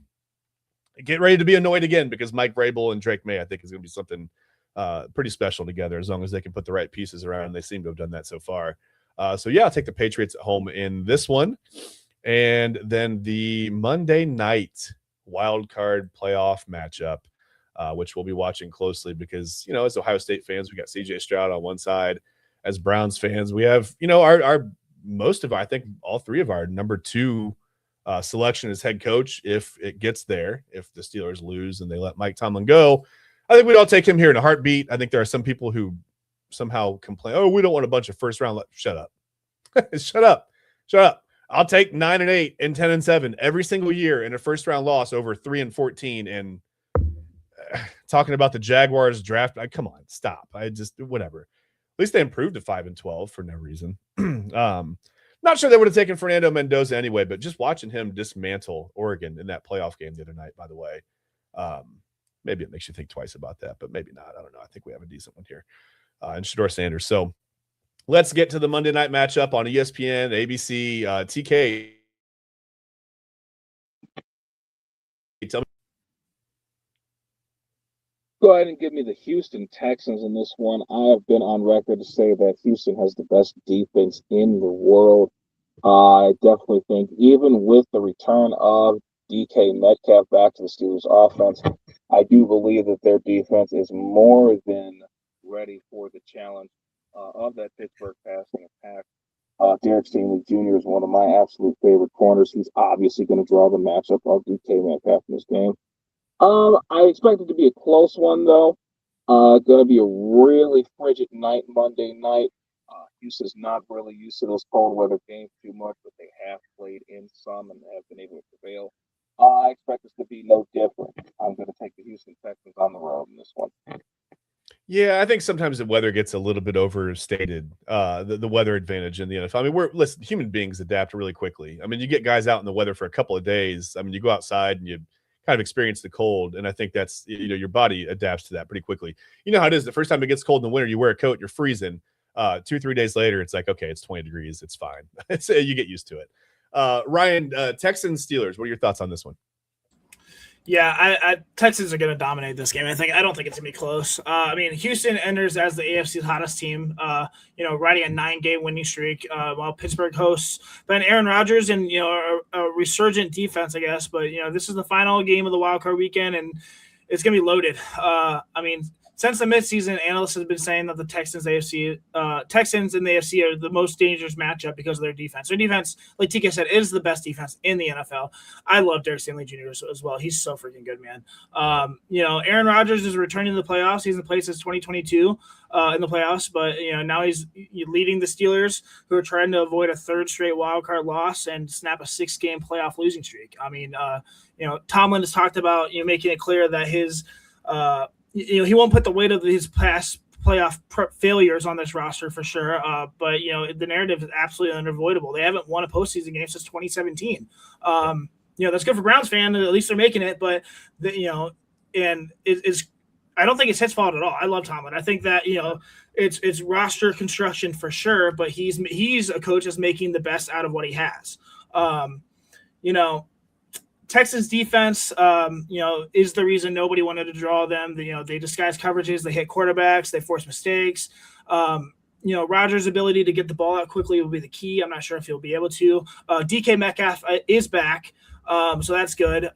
Speaker 1: Get ready to be annoyed again, because Mike Vrabel and Drake May, I think, is going to be something pretty special together, as long as they can put the right pieces around. They seem to have done that so far. So yeah, I'll take the Patriots at home in this one. And then the Monday night wild card playoff matchup, which we'll be watching closely because, as Ohio State fans, we got CJ Stroud on one side. As Browns fans, we have, I think all three of our number 2 selection as head coach. If it gets there, if the Steelers lose and they let Mike Tomlin go, I think we'd all take him here in a heartbeat. I think there are some people who somehow complain, oh, we don't want a bunch of first round. Shut up. Shut up. I'll take 9-8 and 10-7 every single year in a first round loss over 3-14. And talking about the Jaguars draft, come on, stop. Whatever. At least they improved to 5-12 for no reason. Not sure they would have taken Fernando Mendoza anyway, but just watching him dismantle Oregon in that playoff game the other night, by the way, maybe it makes you think twice about that, but maybe not. I don't know. I think we have a decent one here. And Shedeur Sanders. So let's get to the Monday night matchup on ESPN, ABC, TK. Tell me.
Speaker 5: Go ahead and give me the Houston Texans in this one. I have been on record to say that Houston has the best defense in the world. I definitely think, even with the return of DK Metcalf back to the Steelers offense, I do believe that their defense is more than ready for the challenge of that Pittsburgh passing attack. Derek Stingley Jr. is one of my absolute favorite corners. He's obviously going to draw the matchup of DK Metcalf in this game. I expect it to be a close one, though. Going to be a really frigid night Monday night. Houston's not really used to those cold weather games too much, but they have played in some and have been able to prevail. I expect this to be no different. I'm going to take the Houston Texans on the road in this one.
Speaker 1: Yeah, I think sometimes the weather gets a little bit overstated, the weather advantage in the NFL. I mean, human beings adapt really quickly. I mean, you get guys out in the weather for a couple of days. I mean, you go outside and you kind of experience the cold, and I think that's, your body adapts to that pretty quickly. You know how it is. The first time it gets cold in the winter, you wear a coat, you're freezing. 2-3 days later, it's like, okay, it's 20 degrees. It's fine. You get used to it. Ryan, Texans, Steelers, what are your thoughts on this one?
Speaker 2: Yeah, Texans are going to dominate this game. I don't think it's going to be close. Houston enters as the AFC's hottest team, riding a 9-game winning streak, while Pittsburgh hosts Ben Aaron Rodgers and, a resurgent defense, I guess. But, this is the final game of the wildcard weekend, and it's going to be loaded. Since the midseason, analysts have been saying that the Texans and the AFC are the most dangerous matchup because of their defense. Their defense, like TK said, is the best defense in the NFL. I love Derek Stingley Jr. as well. He's so freaking good, man. Aaron Rodgers is returning to the playoffs. He's in place since 2022 in the playoffs, but now he's leading the Steelers, who are trying to avoid a third straight wild card loss and snap a 6-game playoff losing streak. Tomlin has talked about making it clear that his he won't put the weight of his past playoff failures on this roster for sure. But the narrative is absolutely unavoidable. They haven't won a postseason game since 2017. That's good for Browns fan. At least they're making it. But I don't think it's his fault at all. I love Tomlin. I think that it's roster construction for sure, but he's a coach that's making the best out of what he has. Texans defense, is the reason nobody wanted to draw them. They disguise coverages, they hit quarterbacks, they force mistakes. Rodgers' ability to get the ball out quickly will be the key. I'm not sure if he'll be able to. DK Metcalf is back, so that's good.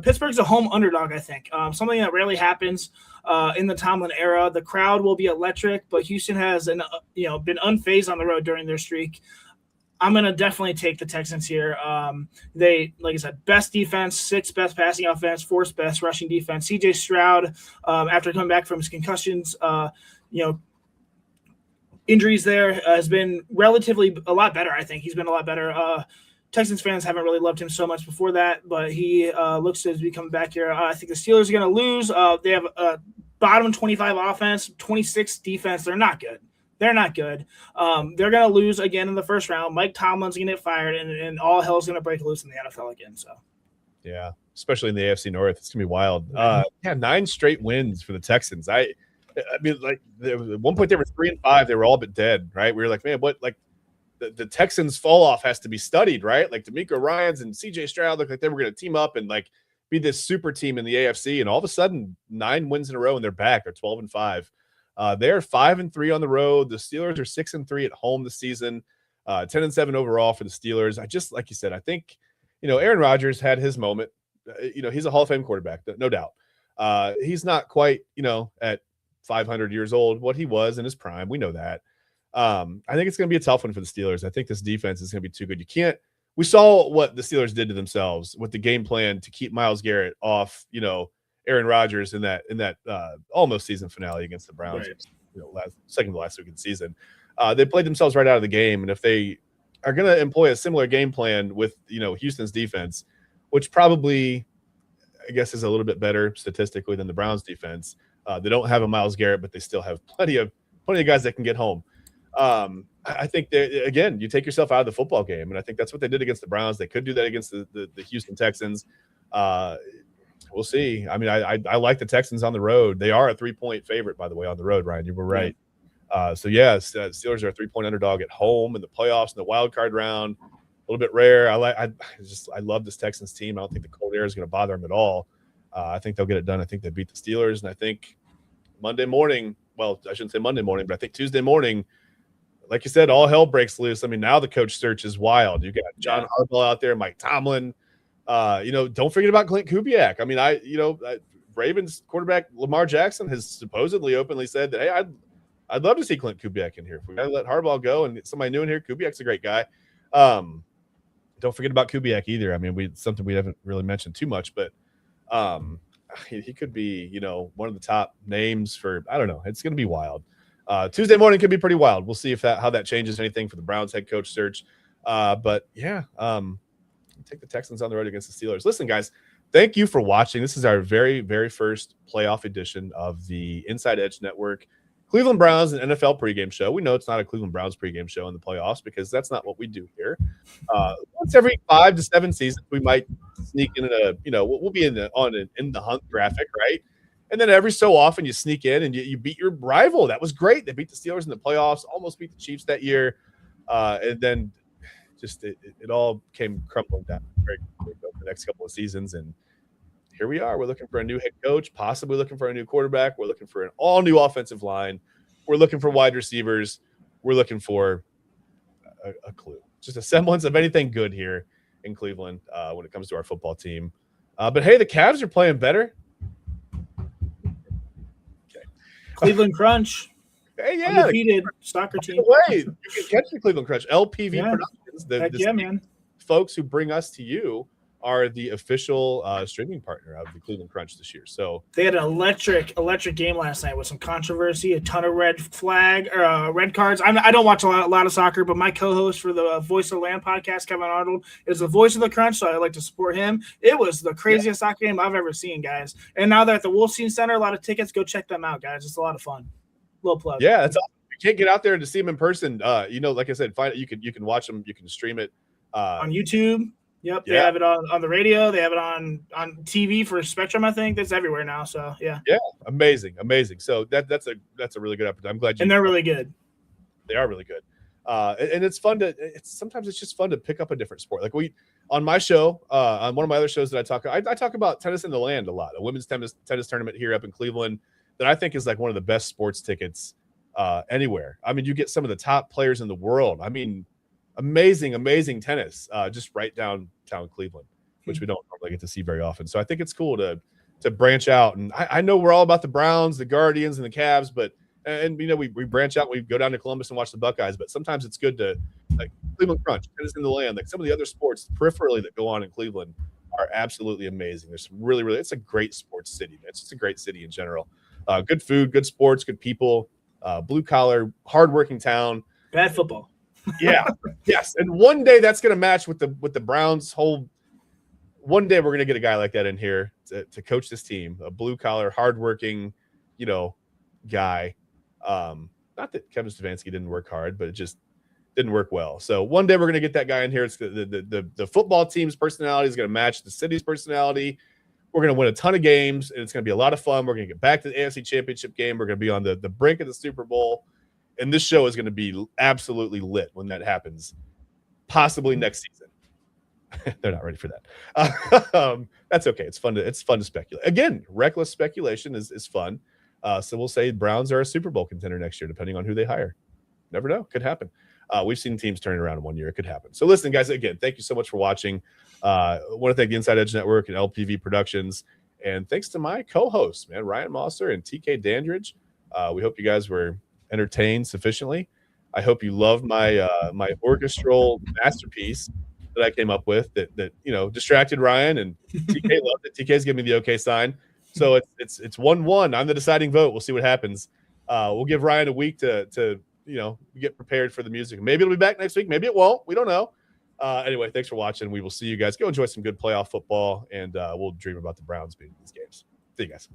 Speaker 2: Pittsburgh's a home underdog, I think. Something that rarely happens in the Tomlin era. The crowd will be electric, but Houston has been unfazed on the road during their streak. I'm going to definitely take the Texans here. They, like I said, best defense, 6th best passing offense, 4th best rushing defense. CJ Stroud, after coming back from his concussions, injuries there, has been relatively a lot better, I think. He's been a lot better. Texans fans haven't really loved him so much before that, but he looks to be coming back here. I think the Steelers are going to lose. They have a bottom 25 offense, 26 defense. They're not good. They're not good. They're going to lose again in the first round. Mike Tomlin's going to get fired, and all hell's going to break loose in the NFL again. So,
Speaker 1: yeah, especially in the AFC North, it's going to be wild. 9 straight wins for the Texans. I mean, like, at one point they were 3-5. They were all but dead, right? We were like, man, what? Like, the Texans fall off has to be studied, right? Like, D'Amico Ryans and CJ Stroud looked like they were going to team up and like be this super team in the AFC, and all of a sudden 9 wins in a row and they're back. They're 12-5. They're 5-3 on the road. The Steelers are 6-3 at home this season. 10-7 overall for the Steelers. Like you said, I think, Aaron Rodgers had his moment. He's a Hall of Fame quarterback, no doubt. He's not quite, at 500 years old, what he was in his prime. We know that. I think it's going to be a tough one for the Steelers. I think this defense is going to be too good. We saw what the Steelers did to themselves with the game plan to keep Myles Garrett off, Aaron Rodgers in that almost season finale against the Browns, right. Second to last week of the season. They played themselves right out of the game, and if they are going to employ a similar game plan with Houston's defense, which probably I guess is a little bit better statistically than the Browns defense, they don't have a Myles Garrett, but they still have plenty of guys that can get home. I think again, you take yourself out of the football game, and I think that's what they did against the Browns. They could do that against the Houston Texans. We'll see. I mean, I like the Texans on the road. They are a 3-point favorite, by the way, on the road, Ryan. You were right. Steelers are a 3-point underdog at home in the playoffs in the wildcard round. A little bit rare. I love this Texans team. I don't think the cold air is going to bother them at all. I think they'll get it done. I think they beat the Steelers, and I think Monday morning. Well, I shouldn't say Monday morning, but I think Tuesday morning, like you said, all hell breaks loose. I mean, now the coach search is wild. You got John Harbaugh out there, Mike Tomlin. Don't forget about Clint Kubiak. I mean, Ravens quarterback Lamar Jackson has supposedly openly said that, hey, I'd love to see Clint Kubiak in here. If we gotta let Harbaugh go and get somebody new in here, Kubiak's a great guy. Don't forget about Kubiak either. I mean, something we haven't really mentioned too much, but he could be, one of the top names for, I don't know. It's going to be wild. Tuesday morning could be pretty wild. We'll see how that changes anything for the Browns head coach search. Take the Texans on the road against the Steelers. Listen, guys, thank you for watching. This is our very, very first playoff edition of the Inside Edge Network Cleveland Browns and NFL pregame show. We know it's not a Cleveland Browns pregame show in the playoffs because that's not what we do here. Once every 5 to 7 seasons, we might sneak in we'll be in the hunt graphic, right? And then every so often you sneak in and you beat your rival. That was great. They beat the Steelers in the playoffs, almost beat the Chiefs that year. And then just it all came crumbling down very quickly over the next couple of seasons. And here we are. We're looking for a new head coach, possibly looking for a new quarterback. We're looking for an all-new offensive line. We're looking for wide receivers. We're looking for a clue. Just a semblance of anything good here in Cleveland when it comes to our football team. But, hey, the Cavs are playing better. Okay.
Speaker 2: Cleveland Crunch.
Speaker 1: Hey, yeah.
Speaker 2: Undefeated soccer team.
Speaker 1: You can catch the Cleveland Crunch. LPV Productions. The folks who bring us to you are the official streaming partner of the Cleveland Crunch this year. So
Speaker 2: they had an electric game last night with some controversy, a ton of red cards. I don't watch a lot of soccer, but my co-host for the Voice of the Land podcast, Kevin Arnold, is the voice of the Crunch, so I like to support him. It was the craziest soccer game I've ever seen, guys. And now they're at the Wolfstein Center, a lot of tickets. Go check them out, guys. It's a lot of fun. Little plug.
Speaker 1: Yeah, that's awesome. You can't get out there to see them in person. Like I said, find it. You can watch them. You can stream it
Speaker 2: on YouTube. Yep, they have it on the radio. They have it on TV for Spectrum. I think that's everywhere now. So yeah,
Speaker 1: amazing. So that's a really good episode. I'm glad
Speaker 2: and they're really good.
Speaker 1: They are really good, and it's fun to. Sometimes it's just fun to pick up a different sport. Like on my show, on one of my other shows that I talk about tennis in the land a lot. A women's tennis tournament here up in Cleveland that I think is like one of the best sports tickets anywhere. I mean, you get some of the top players in the world. I mean, amazing tennis just right downtown Cleveland, which we don't normally get to see very often. So I think it's cool to branch out. And I know we're all about the Browns, the Guardians, and the Cavs, but we branch out. We go down to Columbus and watch the Buckeyes, but sometimes it's good to like Cleveland Crunch, tennis in the land, like some of the other sports peripherally that go on in Cleveland are absolutely amazing. There's some really it's a great sports city. It's just a great city in general. Good food, good sports, good people, blue collar, hardworking town.
Speaker 2: Bad football.
Speaker 1: Yeah. Yes. And one day that's going to match with the Browns whole. One day we're going to get a guy like that in here to coach this team, a blue collar, hardworking, guy. Not that Kevin Stefanski didn't work hard, but it just didn't work well. So one day we're going to get that guy in here. It's the football team's personality is going to match the city's personality. We're going to win a ton of games, and it's going to be a lot of fun. We're going to get back to the AFC Championship game. We're going to be on the brink of the Super Bowl. And this show is going to be absolutely lit when that happens, possibly next season. They're not ready for that. That's okay. It's fun to speculate. Again, reckless speculation is fun. So we'll say Browns are a Super Bowl contender next year, depending on who they hire. Never know. Could happen. We've seen teams turn around in 1 year. It could happen. So listen, guys, again, thank you so much for watching. I want to thank the Inside Edge Network and LPV Productions. And thanks to my co-hosts, man, Ryan Mosser and TK Dandridge. We hope you guys were entertained sufficiently. I hope you love my my orchestral masterpiece that I came up with that distracted Ryan, and TK loved it. TK's giving me the okay sign. So it's 1-1. I'm the deciding vote. We'll see what happens. We'll give Ryan a week to get prepared for the music. Maybe it'll be back next week. Maybe it won't. We don't know. Anyway, thanks for watching. We will see you guys. Go enjoy some good playoff football, and we'll dream about the Browns beating these games. See you guys.